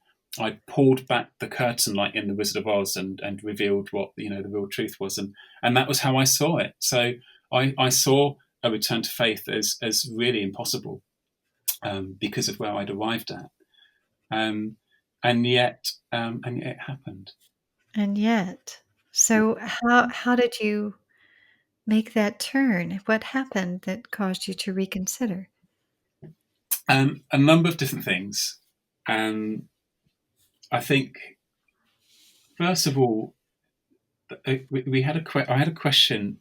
pulled back the curtain like in The Wizard of Oz and revealed what the real truth was, and that was how I saw it. So I saw a return to faith as really impossible, because of where I'd arrived at, um, and yet it happened. And yet, so how did you make that turn? What happened that caused you to reconsider? A number of different things. Um, I think first of all, we had I had a question,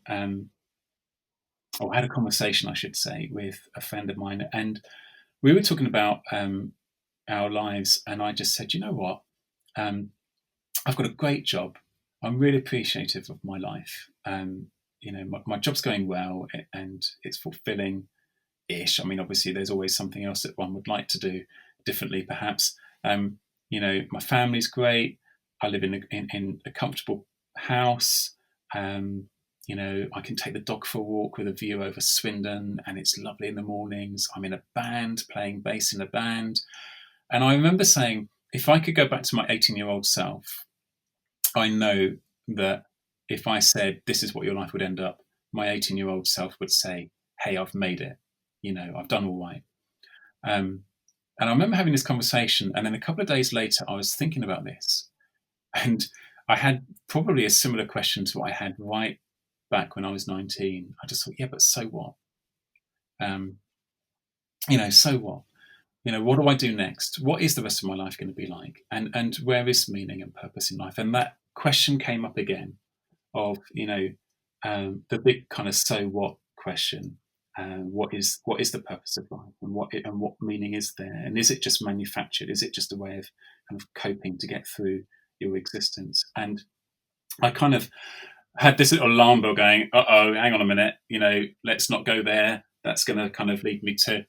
or I had a conversation, I should say, with a friend of mine, and we were talking about our lives, and I just said, you know what, I've got a great job. I'm really appreciative of my life. My job's going well, and it's fulfilling ish. I mean, obviously, there's always something else that one would like to do differently, perhaps. My family's great. I live in a comfortable house. I can take the dog for a walk with a view over Swindon, and it's lovely in the mornings. I'm in a band, playing bass in a band. And I remember saying, if I could go back to my 18-year-old self, I know that if I said, this is what your life would end up, my 18-year-old self would say, hey, I've made it. I've done all right. And I remember having this conversation, and then a couple of days later, I was thinking about this, and I had probably a similar question to what I had right back when I was 19. I just thought, yeah, but so what? So what? What do I do next? What is the rest of my life going to be like? And where is meaning and purpose in life? And that question came up again of, the big kind of so what question. What is the purpose of life, and what meaning is there, and is it just manufactured? Is it just a way of kind of coping to get through your existence? And I kind of had this little alarm bell going. Hang on a minute. Let's not go there. That's going to kind of lead me to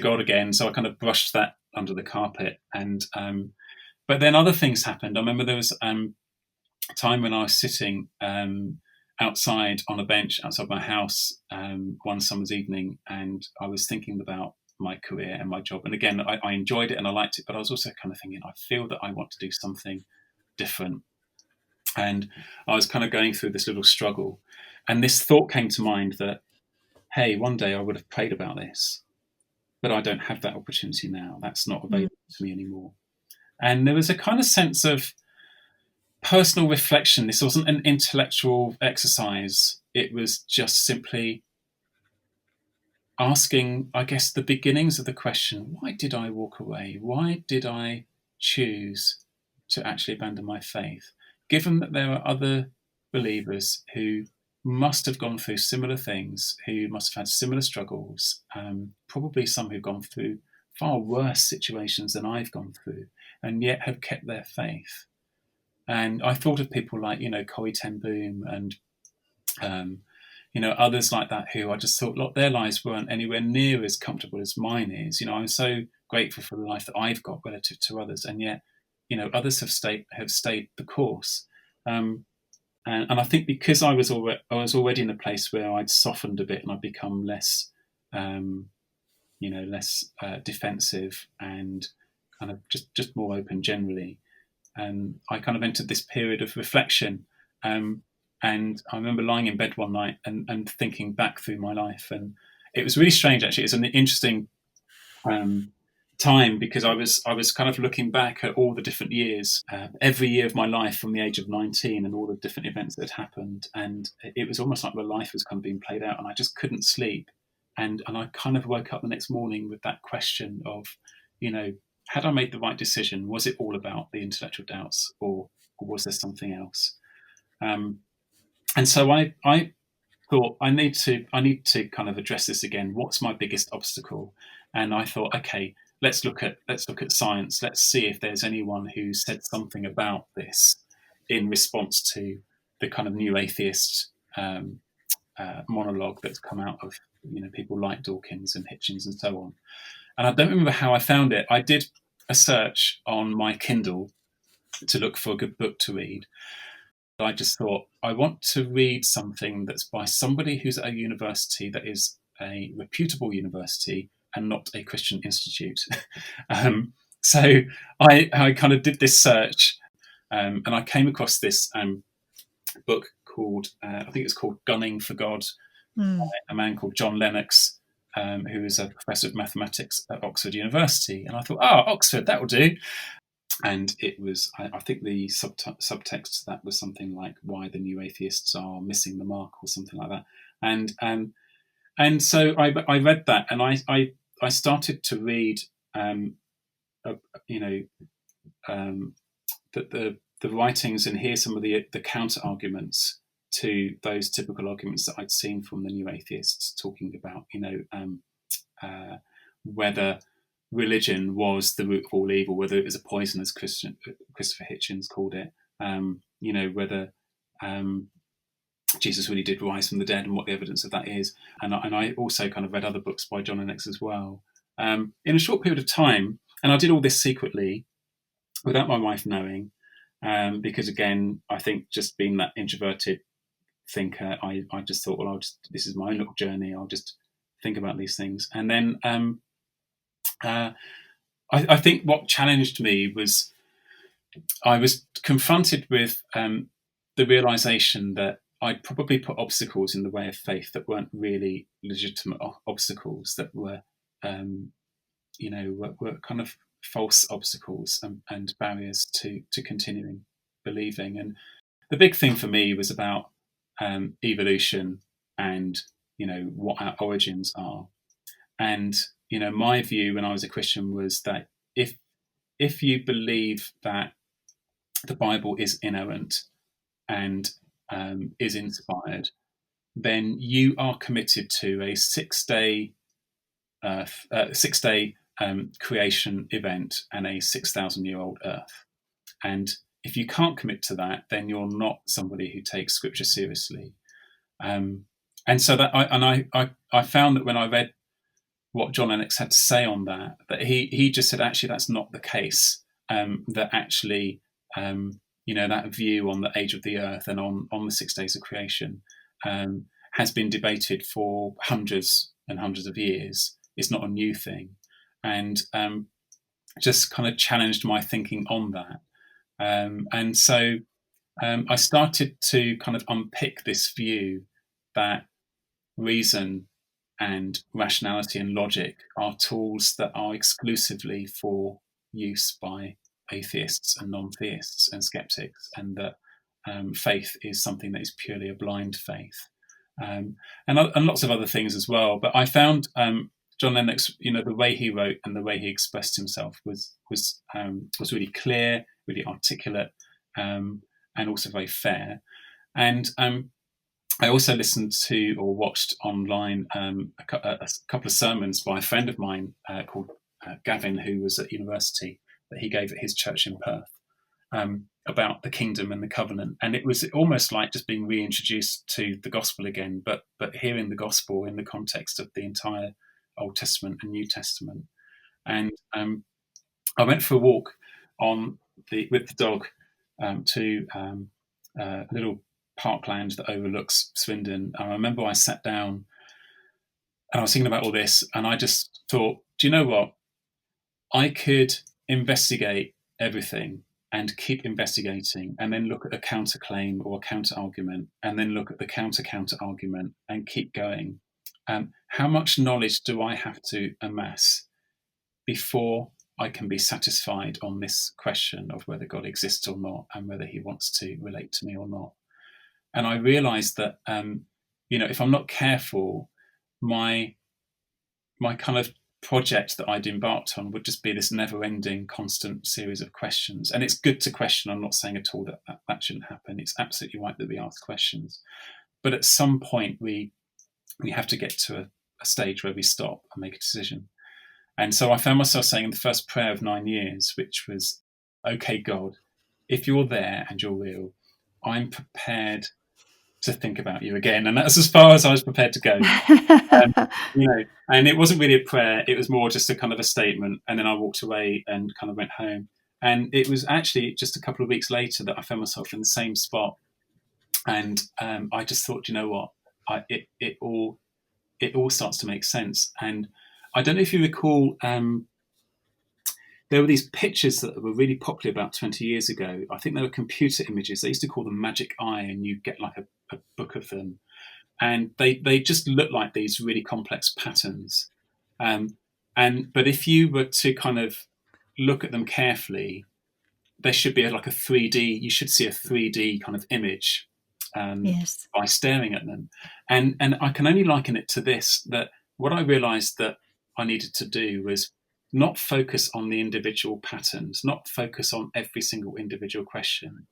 God again. So I kind of brushed that under the carpet. And but then other things happened. I remember there was a time when I was sitting outside on a bench outside my house one summer's evening, and I was thinking about my career and my job. And again, I enjoyed it and I liked it, but I was also kind of thinking, I feel that I want to do something different. And I was kind of going through this little struggle. And this thought came to mind that, hey, one day I would have prayed about this, but I don't have that opportunity now. That's not Mm. available to me anymore. And there was a kind of sense of personal reflection. This wasn't an intellectual exercise. It was just simply asking, I guess, the beginnings of the question, why did I walk away? Why did I choose to actually abandon my faith? Given that there are other believers who must have gone through similar things, who must have had similar struggles, probably some who've gone through far worse situations than I've gone through, and yet have kept their faith. And I thought of people like, Corrie ten Boom and, others like that who I just thought, look, their lives weren't anywhere near as comfortable as mine is. I'm so grateful for the life that I've got relative to others, and yet, others have stayed the course. And I think because I was already in a place where I'd softened a bit and I'd become less, defensive and kind of just more open generally. I kind of entered this period of reflection. And I remember lying in bed one night and thinking back through my life. And it was really strange, actually. It's an interesting time, because I was kind of looking back at all the different years, every year of my life from the age of 19, and all the different events that had happened. And it was almost like my life was kind of being played out, and I just couldn't sleep. And I kind of woke up the next morning with that question of, had I made the right decision? Was it all about the intellectual doubts, or was there something else? And so I thought, I need to kind of address this again. What's my biggest obstacle? And I thought, okay, let's look at science. Let's see if there's anyone who said something about this in response to the kind of new atheist monologue that's come out of people like Dawkins and Hitchens and so on. And I don't remember how I found it. I did a search on my Kindle to look for a good book to read. I just thought, I want to read something that's by somebody who's at a university that is a reputable university and not a Christian institute. So I kind of did this search, and I came across this book called, I think it's called Gunning for God, by a man called John Lennox, who is a professor of mathematics at Oxford University. And I thought, Oxford, that will do. And it was, I think the subtext to that was something like why the new atheists are missing the mark or something like that. And so I read that, and I started to read, the writings and hear some of the counter arguments to those typical arguments that I'd seen from the new atheists, talking about, whether religion was the root of all evil, whether it was a poison, as Christopher Hitchens called it, whether Jesus really did rise from the dead and what the evidence of that is. And I also kind of read other books by John Lennox as well, in a short period of time. And I did all this secretly without my wife knowing, because, again, I think just being that introverted thinker, I just thought, well, this is my own little journey. I'll just think about these things. And then I think what challenged me was I was confronted with the realization that I'd probably put obstacles in the way of faith that weren't really legitimate obstacles, that were, were kind of false obstacles and barriers to continuing believing. And the big thing for me was about evolution and, what our origins are. And, my view when I was a Christian was that if you believe that the Bible is inerrant and is inspired, then you are committed to a 6-day creation event and a 6,000-year-old Earth. And if you can't commit to that, then you're not somebody who takes Scripture seriously. And so that I found that when I read what John Lennox had to say on that he just said, actually, that's not the case. That actually, that view on the age of the Earth and on the 6 days of creation has been debated for hundreds and hundreds of years. It's not a new thing, and just kind of challenged my thinking on that. And so I started to kind of unpick this view that reason and rationality and logic are tools that are exclusively for use by atheists and non-theists and skeptics, and that faith is something that is purely a blind faith, and lots of other things as well. But I found John Lennox, the way he wrote and the way he expressed himself was really clear, really articulate, and also very fair. And I also listened to or watched online a couple of sermons by a friend of mine called Gavin, who was at university, that he gave at his church in Perth, about the kingdom and the covenant. And it was almost like just being reintroduced to the gospel again, but hearing the gospel in the context of the entire Old Testament and New Testament. And I went for a walk with the dog to a little parkland that overlooks Swindon. I remember I sat down and I was thinking about all this, and I just thought, do you know what? I could investigate everything and keep investigating, and then look at a counterclaim or a counter argument, and then look at the counter argument, and keep going. How much knowledge do I have to amass before I can be satisfied on this question of whether God exists or not, and whether he wants to relate to me or not? And I realized that, if I'm not careful, my kind of project that I'd embarked on would just be this never-ending, constant series of questions. And it's good to question. I'm not saying at all that shouldn't happen. It's absolutely right that we ask questions. But at some point, we have to get to a stage where we stop and make a decision. And so I found myself saying in the first prayer of 9 years, which was, okay, God, if you're there and you're real, I'm prepared to think about you again. And that's as far as I was prepared to go. And it wasn't really a prayer. It was more just a kind of a statement. And then I walked away and kind of went home. And it was actually just a couple of weeks later that I found myself in the same spot. And I just thought, you know what, it all starts to make sense. And I don't know if you recall, there were these pictures that were really popular about 20 years ago. I think they were computer images. They used to call them magic eye, and you get like a book of them. And they just look like these really complex patterns. But if you were to kind of look at them carefully, there should be like a 3D, you should see a 3D kind of image Yes. by staring at them. And I can only liken it to this, that what I realized that I needed to do was not focus on the individual patterns, not focus on every single individual question,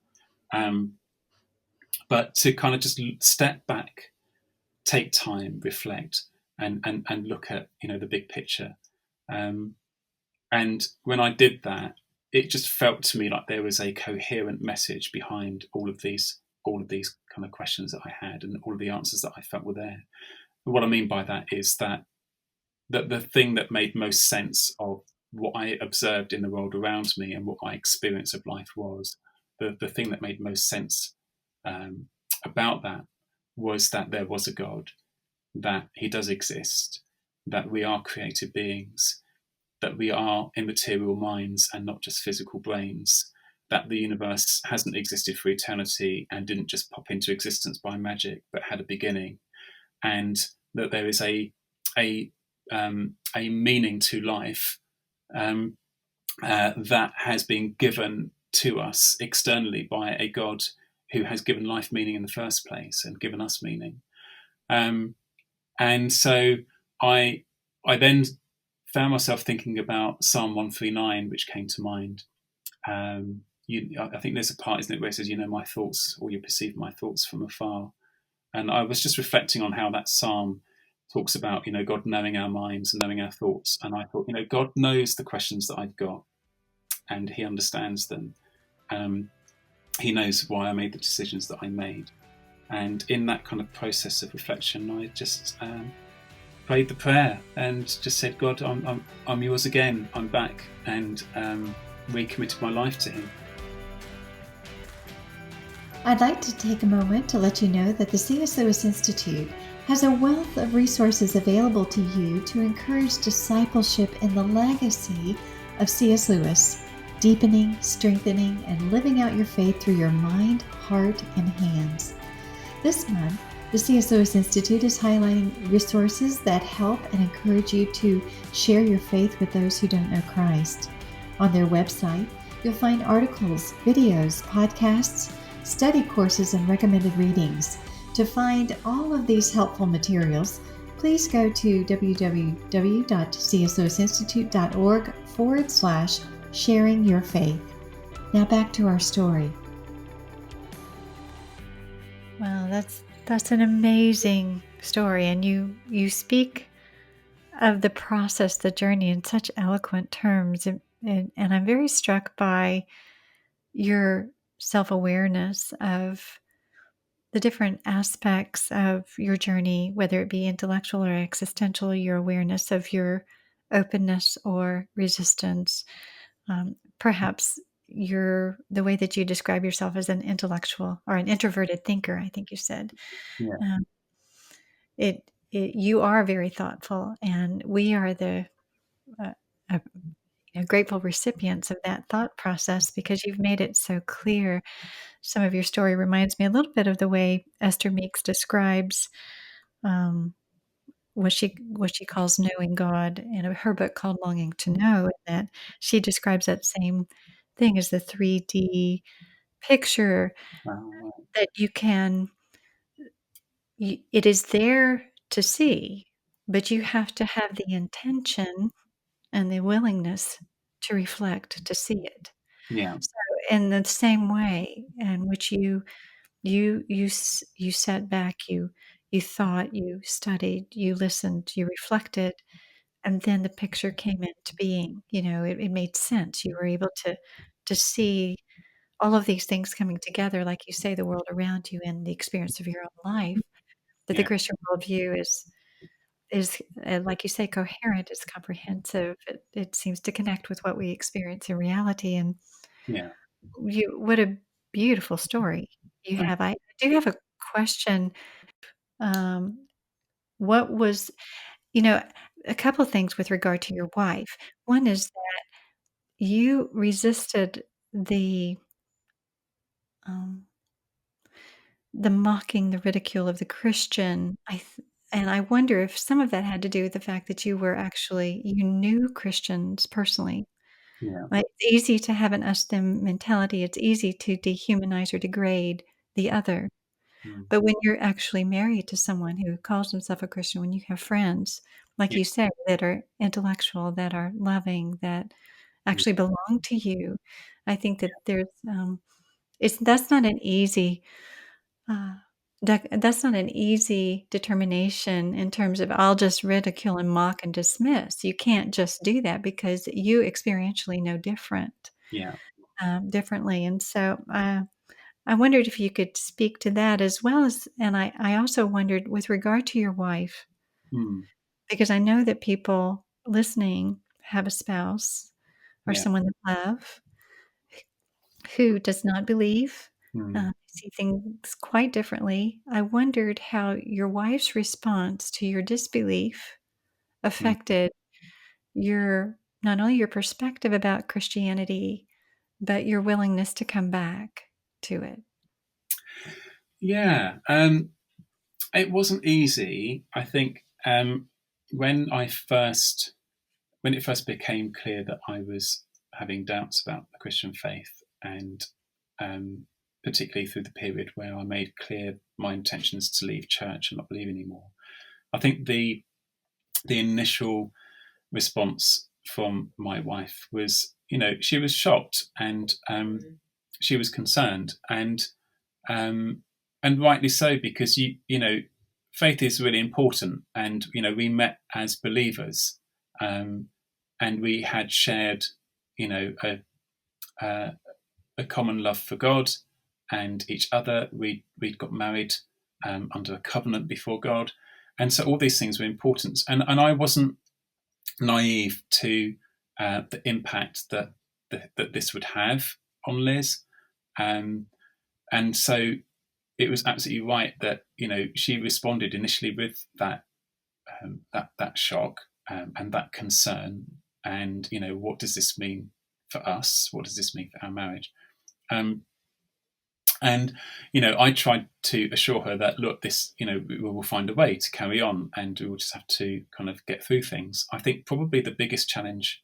but to kind of just step back, take time, reflect, and look at, the big picture. And when I did that, it just felt to me like there was a coherent message behind all of these kind of questions that I had, and all of the answers that I felt were there. And what I mean by that is that the thing that made most sense of what I observed in the world around me and what my experience of life was, the thing that made most sense about that was that there was a God, that he does exist, that we are created beings, that we are immaterial minds and not just physical brains, that the universe hasn't existed for eternity and didn't just pop into existence by magic, but had a beginning, and that there is a meaning to life that has been given to us externally by a God who has given life meaning in the first place and given us meaning. And so I then found myself thinking about Psalm 139, which came to mind. I think there's a part, isn't it, where it says, my thoughts, or you perceive my thoughts from afar. And I was just reflecting on how that psalm talks about, God knowing our minds and knowing our thoughts. And I thought, God knows the questions that I've got, and he understands them. He knows why I made the decisions that I made. And in that kind of process of reflection, I just prayed the prayer and just said, God, I'm yours again. I'm back, and recommitted my life to him. I'd like to take a moment to let you know that the C.S. Lewis Institute has a wealth of resources available to you to encourage discipleship in the legacy of C.S. Lewis, deepening, strengthening, and living out your faith through your mind, heart, and hands. This month, the C.S. Lewis Institute is highlighting resources that help and encourage you to share your faith with those who don't know Christ. On their website, you'll find articles, videos, podcasts, study courses, and recommended readings. To find all of these helpful materials, please go to www.cslewisinstitute.org/sharing your faith. Now back to our story. Wow, that's an amazing story, and you speak of the process, the journey, in such eloquent terms, and I'm very struck by your self-awareness of the different aspects of your journey, whether it be intellectual or existential, your awareness of your openness or resistance, perhaps the way that you describe yourself as an intellectual or an introverted thinker, I think you said. Yeah. You are very thoughtful, and we are the grateful recipients of that thought process, because you've made it so clear. Some of your story reminds me a little bit of the way Esther Meeks describes what she calls knowing God in her book called Longing to Know, and that she describes that same thing as the 3D picture that it is there to see, but you have to have the intention and the willingness to reflect, to see it. Yeah. So in the same way in which you sat back, you thought, you studied, you listened, you reflected, and then the picture came into being. It made sense. You were able to see all of these things coming together, like you say, the world around you and the experience of your own life, that the Yeah, Christian worldview is like you say, coherent, it's comprehensive. It seems to connect with what we experience in reality. And yeah. what a beautiful story you Thank have. I do have a question. Um, what was, you know, a couple of things with regard to your wife. One is that you resisted the um, the mocking, the ridicule of the Christian. And I wonder if some of that had to do with the fact that you knew Christians personally. Yeah. Like, it's easy to have an us them mentality. It's easy to dehumanize or degrade the other. Mm. But when you're actually married to someone who calls himself a Christian, when you have friends, like Yeah. you said, that are intellectual, that are loving, that Mm. actually belong to you, I think that it's that's not an easy uh, that's not an easy determination in terms of I'll just ridicule and mock and dismiss. You can't just do that because you experientially know Yeah. differently. And so I wondered if you could speak to that as well as, and I also wondered with regard to your wife, Mm. because I know that people listening have a spouse or Yeah. someone they love who does not believe, Mm. see things quite differently. I wondered how your wife's response to your disbelief Mm. affected your not only your perspective about Christianity, but your willingness to come back to it. Yeah. It wasn't easy. I think when I first when it first became clear that I was having doubts about the Christian faith, and particularly through the period where I made clear my intentions to leave church and not believe anymore, I think the initial response from my wife was, she was shocked, and she was concerned, um, and rightly so, because faith is really important, and we met as believers, um, and we had shared, you know, a, a common love for God and each other. We'd got married under a covenant before God, and so all these things were important. And I wasn't naive to the impact that this would have on Liz, um, and so it was absolutely right that she responded initially with that shock, and that concern, and what does this mean for us? What does this mean for our marriage? Um, and I tried to assure her that, look, this, we will find a way to carry on, and we will just have to kind of get through things. I think probably the biggest challenge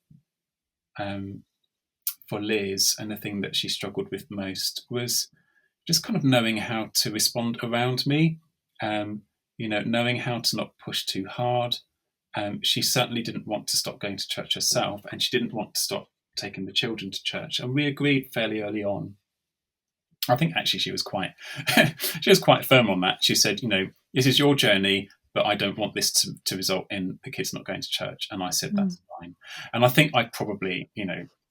um, for Liz, and the thing that she struggled with most, was just kind of knowing how to respond around me. Knowing how to not push too hard. She certainly didn't want to stop going to church herself, and she didn't want to stop taking the children to church. And we agreed fairly early on. I think actually she was quite she was quite firm on that. She said, this is your journey, but I don't want this to result in the kids not going to church. And I said, Mm. that's fine. And I think I probably,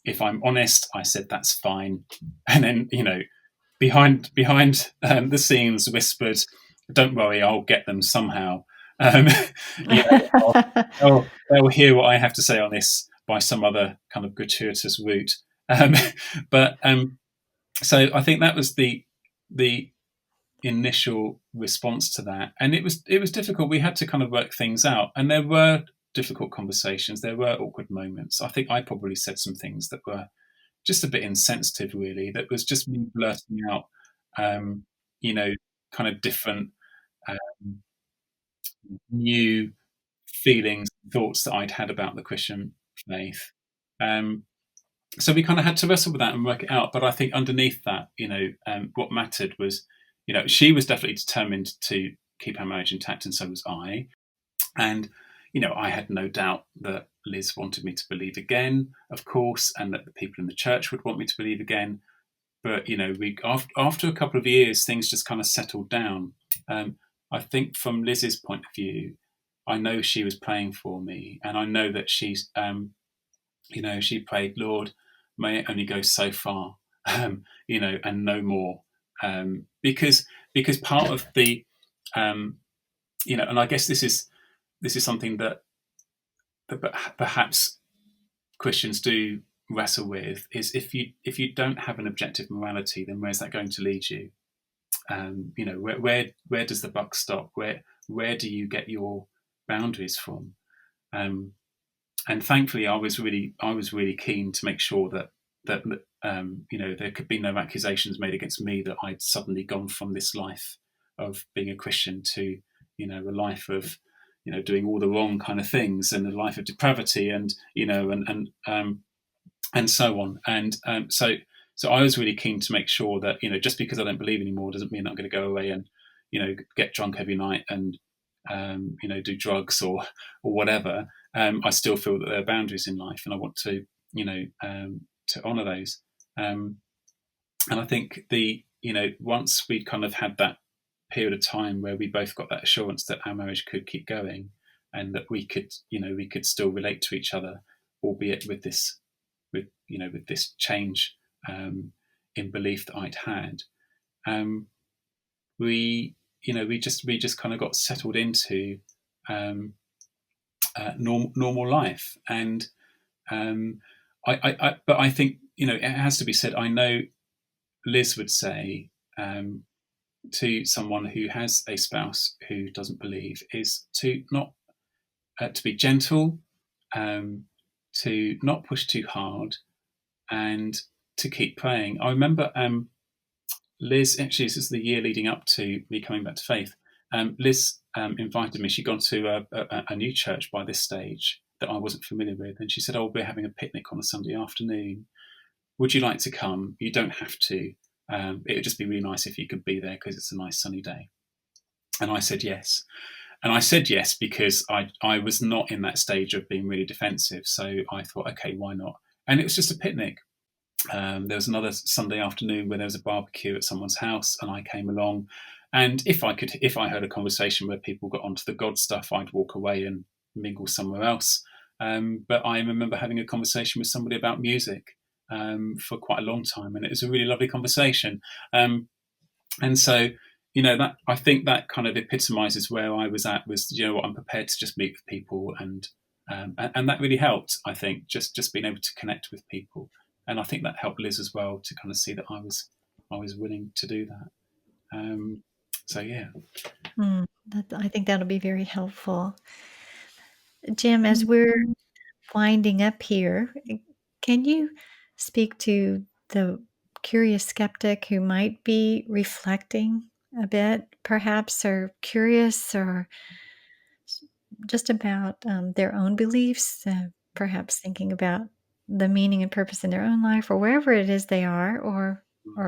if I'm honest, I said that's fine. And then, behind the scenes whispered, "Don't worry, I'll get them somehow." Um, you know, they'll hear what I have to say on this by some other kind of gratuitous route. Um, but so I think that was the initial response to that, and it was difficult. We had to kind of work things out, and there were difficult conversations. There were awkward moments. I think I probably said some things that were just a bit insensitive, really. That was just me blurting out, um, you know, kind of different um, new feelings, thoughts that I'd had about the Christian faith. Um, so we kind of had to wrestle with that and work it out. But I think underneath that, what mattered was, she was definitely determined to keep her marriage intact, and so was I. And I had no doubt that Liz wanted me to believe again, of course, and that the people in the church would want me to believe again. But we after a couple of years, things just kind of settled down. I think from Liz's point of view, I know she was praying for me, and I know that she prayed, Lord, may it only go so far. and no more, because part of the, and I guess this is something that perhaps Christians do wrestle with, is if you don't have an objective morality, then where's that going to lead you? Where does the buck stop? Where do you get your boundaries from? And thankfully, I was really keen to make sure that there could be no accusations made against me that I'd suddenly gone from this life of being a Christian to a life of doing all the wrong kind of things, and a life of depravity, and and so on. And so I was really keen to make sure that just because I don't believe anymore doesn't mean I'm going to go away and get drunk every night and do drugs or whatever. I still feel that there are boundaries in life, and I want to to honour those. And I think once we kind of had that period of time where we both got that assurance that our marriage could keep going, and that we could still relate to each other, albeit with this change in belief that I'd had, we just kind of got settled into normal life. And but I think it has to be said. I know Liz would say to someone who has a spouse who doesn't believe, is to not to be gentle, to not push too hard, and to keep praying. I remember Liz, actually this is the year leading up to me coming back to faith. Liz invited me. She'd gone to a new church by this stage that I wasn't familiar with, and she said, "Oh, we're having a picnic on a Sunday afternoon. Would you like to come? You don't have to. It would just be really nice if you could be there because it's a nice sunny day." And I said yes. And I said yes because I was not in that stage of being really defensive. So I thought, okay, why not? And it was just a picnic. There was another Sunday afternoon where there was a barbecue at someone's house, and I came along. And if I heard a conversation where people got onto the God stuff, I'd walk away and mingle somewhere else. But I remember having a conversation with somebody about music for quite a long time, and it was a really lovely conversation. And so, that I think that kind of epitomizes where I was at. Was what, I'm prepared to just meet with people, and that really helped. I think just being able to connect with people, and I think that helped Liz as well to kind of see that I was willing to do that. So yeah. I think that'll be very helpful. Jim, as we're winding up here, can you speak to the curious skeptic who might be reflecting a bit, perhaps, or curious, or just about their own beliefs, perhaps thinking about the meaning and purpose in their own life, or wherever it is they are, or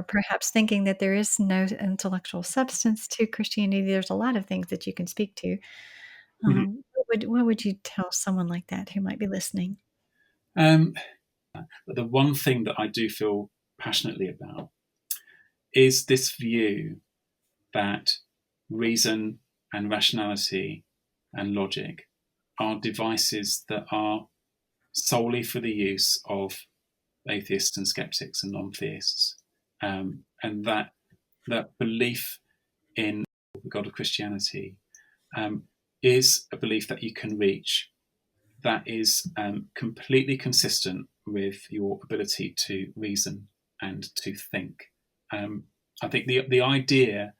perhaps thinking that there is no intellectual substance to Christianity? There's a lot of things that you can speak to. What would you tell someone like that who might be listening? But the one thing that I do feel passionately about is this view that reason and rationality and logic are devices that are solely for the use of atheists and skeptics and non-theists, and that belief in the God of Christianity is a belief that you can reach, that is completely consistent with your ability to reason and to think. I think the idea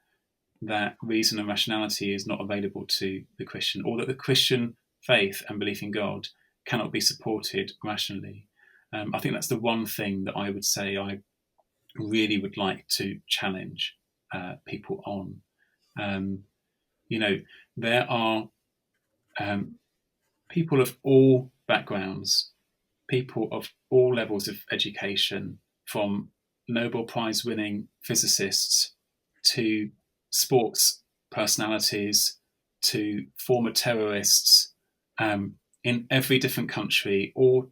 that reason and rationality is not available to the Christian, or that the Christian faith and belief in God cannot be supported rationally, I think that's the one thing that I would say I really would like to challenge people on. There are people of all backgrounds, people of all levels of education, from Nobel Prize winning physicists to sports personalities to former terrorists, in every different country, all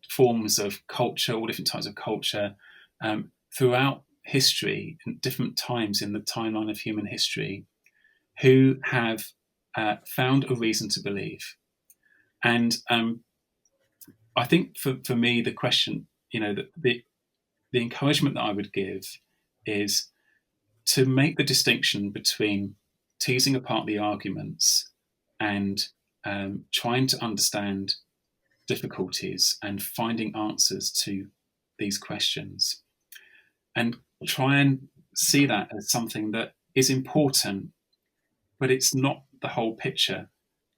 forms of culture, all different types of culture, throughout history, in different times in the timeline of human history, who have found a reason to believe. And I think for me, the question, the encouragement that I would give is to make the distinction between teasing apart the arguments and trying to understand difficulties and finding answers to these questions, and try and see that as something that is important, but it's not the whole picture.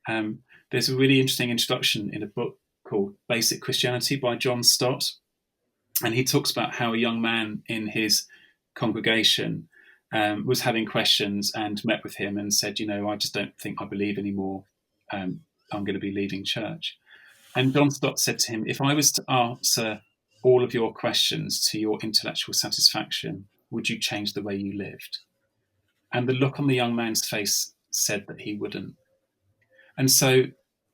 There's a really interesting introduction in a book called Basic Christianity by John Stott, and he talks about how a young man in his congregation was having questions and met with him and said, I just don't think I believe anymore. I'm going to be leaving church. And John Stott said to him, if I was to answer all of your questions to your intellectual satisfaction, would you change the way you lived? And the look on the young man's face said that he wouldn't. And so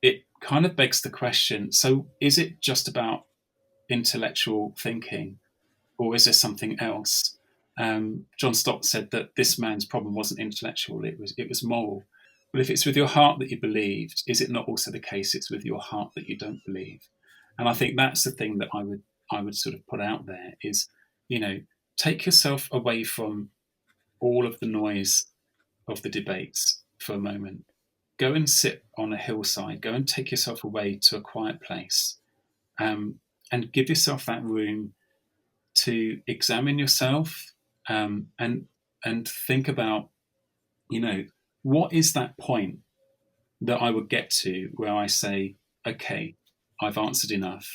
it kind of begs the question, so is it just about intellectual thinking, or is there something else? John Stott said that this man's problem wasn't intellectual, it was moral. But if it's with your heart that you believed, is it not also the case it's with your heart that you don't believe? And I think that's the thing that I would sort of put out there is, take yourself away from all of the noise of the debates for a moment. Go and sit on a hillside. Go and take yourself away to a quiet place, and give yourself that room to examine yourself, and think about, what is that point that I would get to where I say, okay, I've answered enough,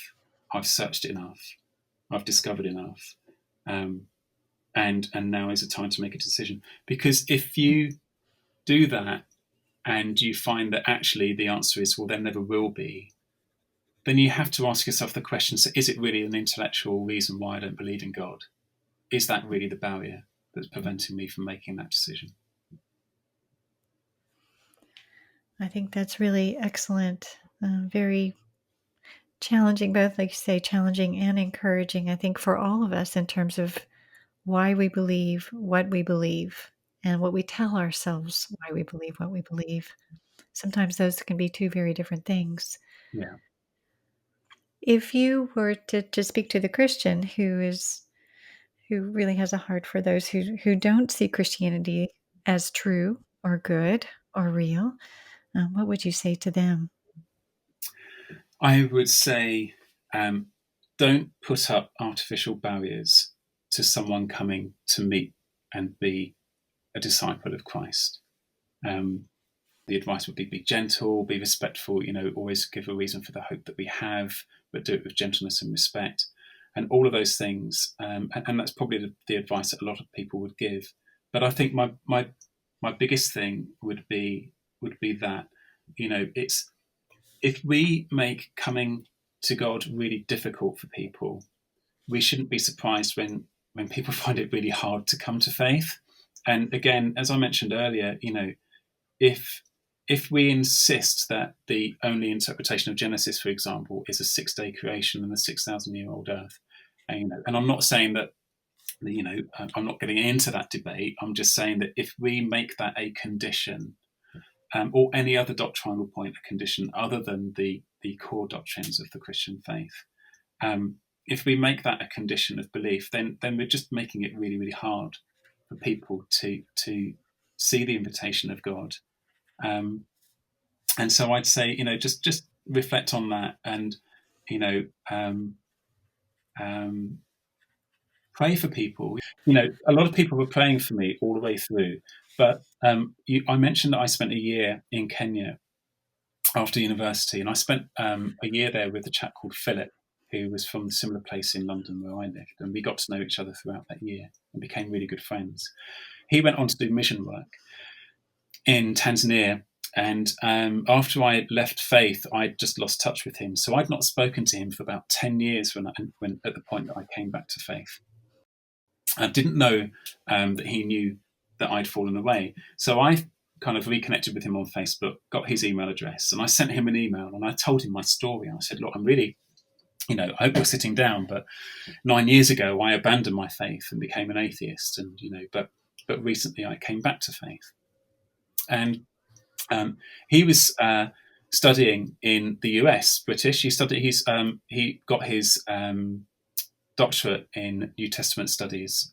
I've searched enough, I've discovered enough, and now is the time to make a decision. Because if you do that and you find that actually the answer is, well, there never will be, then you have to ask yourself the question, so is it really an intellectual reason why I don't believe in God? Is that really the barrier that's preventing me from making that decision? I think that's really excellent. Very challenging, both, like you say, challenging and encouraging, I think, for all of us in terms of why we believe what we believe and what we tell ourselves why we believe what we believe. Sometimes those can be two very different things. Yeah. If you were to speak to the Christian who really has a heart for those who don't see Christianity as true or good or real, what would you say to them? I would say, don't put up artificial barriers to someone coming to meet and be a disciple of Christ. The advice would be gentle, be respectful, always give a reason for the hope that we have, but do it with gentleness and respect, and all of those things. And that's probably the advice that a lot of people would give. But I think my biggest thing would be that, it's, if we make coming to God really difficult for people, we shouldn't be surprised when people find it really hard to come to faith. And again, as I mentioned earlier, if we insist that the only interpretation of Genesis, for example, is a 6-day creation and a 6,000-year-old earth, and I'm not saying that, I'm not getting into that debate. I'm just saying that if we make that a condition, or any other doctrinal point a condition other than the core doctrines of the Christian faith, if we make that a condition of belief, then we're just making it really, really hard for people to see the invitation of God. And so I'd say, just reflect on that, and pray for people. A lot of people were praying for me all the way through, but I mentioned that I spent a year in Kenya after university, and I spent a year there with a chap called Philip, who was from a similar place in London where I lived, and we got to know each other throughout that year and became really good friends. He went on to do mission work in Tanzania, and after I left faith, I'd just lost touch with him. So I'd not spoken to him for about 10 years when at the point that I came back to faith. I didn't know that he knew that I'd fallen away. So I kind of reconnected with him on Facebook, got his email address, and I sent him an email, and I told him my story. I said, look, I'm really, I hope you're sitting down, but 9 years ago, I abandoned my faith and became an atheist. And, but recently I came back to faith. And he was studying in the US, British. He got his doctorate in New Testament studies.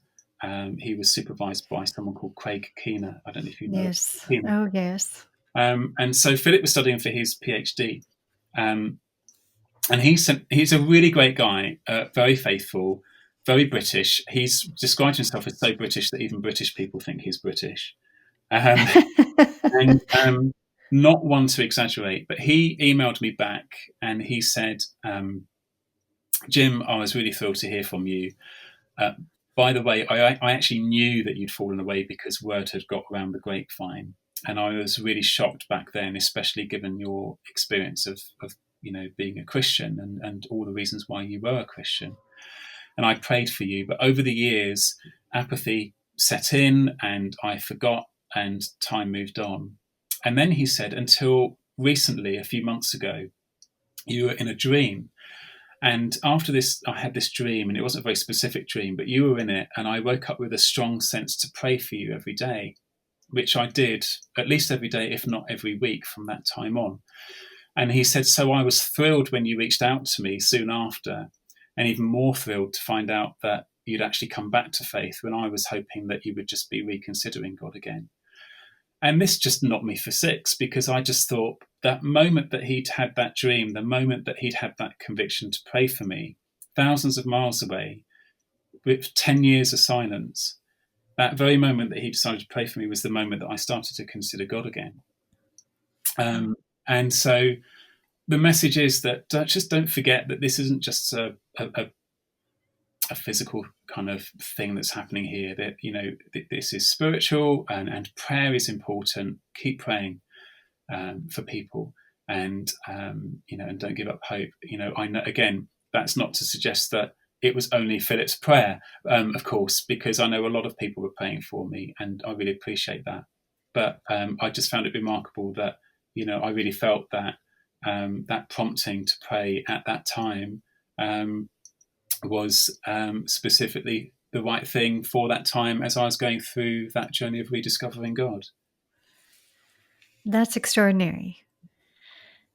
He was supervised by someone called Craig Keener. I don't know if you know Yes. Keener. Oh, yes. And so Philip was studying for his PhD. And he's a really great guy, very faithful, very British. He's described himself as so British that even British people think he's British. And not one to exaggerate, but he emailed me back and he said, Jim, I was really thrilled to hear from you. By the way, I actually knew that you'd fallen away because word had got around the grapevine. And I was really shocked back then, especially given your experience of being a Christian and all the reasons why you were a Christian. And I prayed for you. But over the years, apathy set in and I forgot and time moved on. And then he said, until recently, a few months ago, you were in a dream. And after this, I had this dream, and it wasn't a very specific dream, but you were in it. And I woke up with a strong sense to pray for you every day, which I did at least every day, if not every week from that time on. And he said, so I was thrilled when you reached out to me soon after, and even more thrilled to find out that you'd actually come back to faith when I was hoping that you would just be reconsidering God again. And this just knocked me for six, because I just thought that moment that he'd had that dream, the moment that he'd had that conviction to pray for me, thousands of miles away, with 10 years of silence, that very moment that he decided to pray for me was the moment that I started to consider God again. And so the message is that just don't forget that this isn't just a physical kind of thing that's happening here. That this is spiritual, and prayer is important. Keep praying for people, and and don't give up hope. I know, again, that's not to suggest that it was only Philip's prayer, of course, because I know a lot of people were praying for me, and I really appreciate that. But I just found it remarkable that I really felt that that prompting to pray at that time was specifically the right thing for that time as I was going through that journey of rediscovering God. That's extraordinary.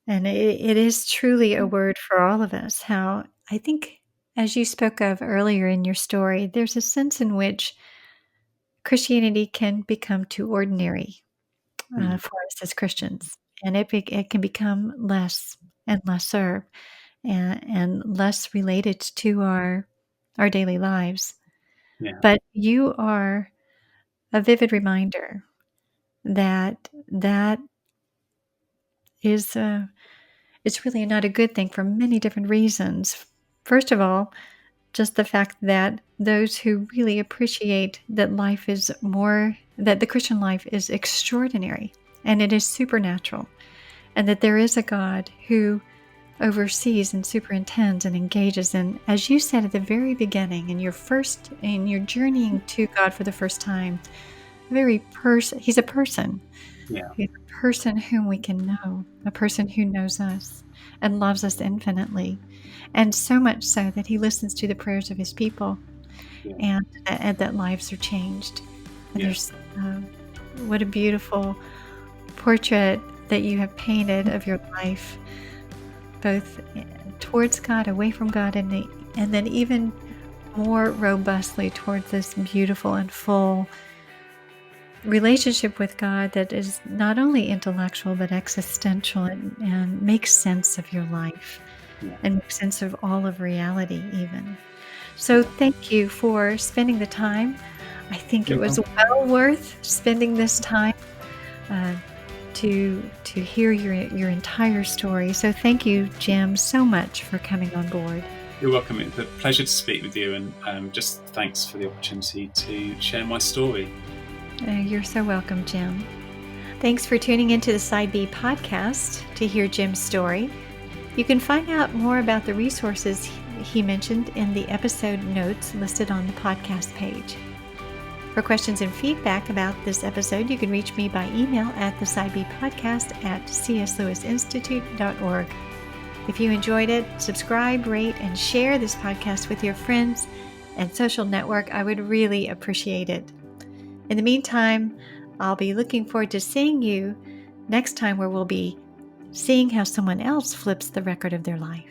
And it is truly a word for all of us. How I think, as you spoke of earlier in your story, there's a sense in which Christianity can become too ordinary for us as Christians. And it can become less and lesser and less related to our daily lives. Yeah. But you are a vivid reminder that is it's really not a good thing for many different reasons. First of all, just the fact that those who really appreciate that that the Christian life is extraordinary and it is supernatural, and that there is a God who oversees and superintends and engages in, as you said at the very beginning, in your journeying to God for the first time, he's a person. Yeah. He's a person whom we can know, a person who knows us and loves us infinitely. And so much so that he listens to the prayers of his people, Yeah. and that lives are changed. And Yeah. there's what a beautiful portrait that you have painted of your life, both towards God, away from God, and then even more robustly towards this beautiful and full relationship with God that is not only intellectual but existential, and makes sense of your life, and makes sense of all of reality even. So thank you for spending the time. I think it was well worth spending this time to hear your entire story. So thank you, Jim, so much for coming on board. You're welcome. It's a pleasure to speak with you, and just thanks for the opportunity to share my story. You're so welcome, Jim. Thanks for tuning into the Side B podcast to hear Jim's story. You can find out more about the resources he mentioned in the episode notes listed on the podcast page. For questions and feedback about this episode, you can reach me by email at thesidebpodcast@cslewisinstitute.org. If you enjoyed it, subscribe, rate, and share this podcast with your friends and social network. I would really appreciate it. In the meantime, I'll be looking forward to seeing you next time, where we'll be seeing how someone else flips the record of their life.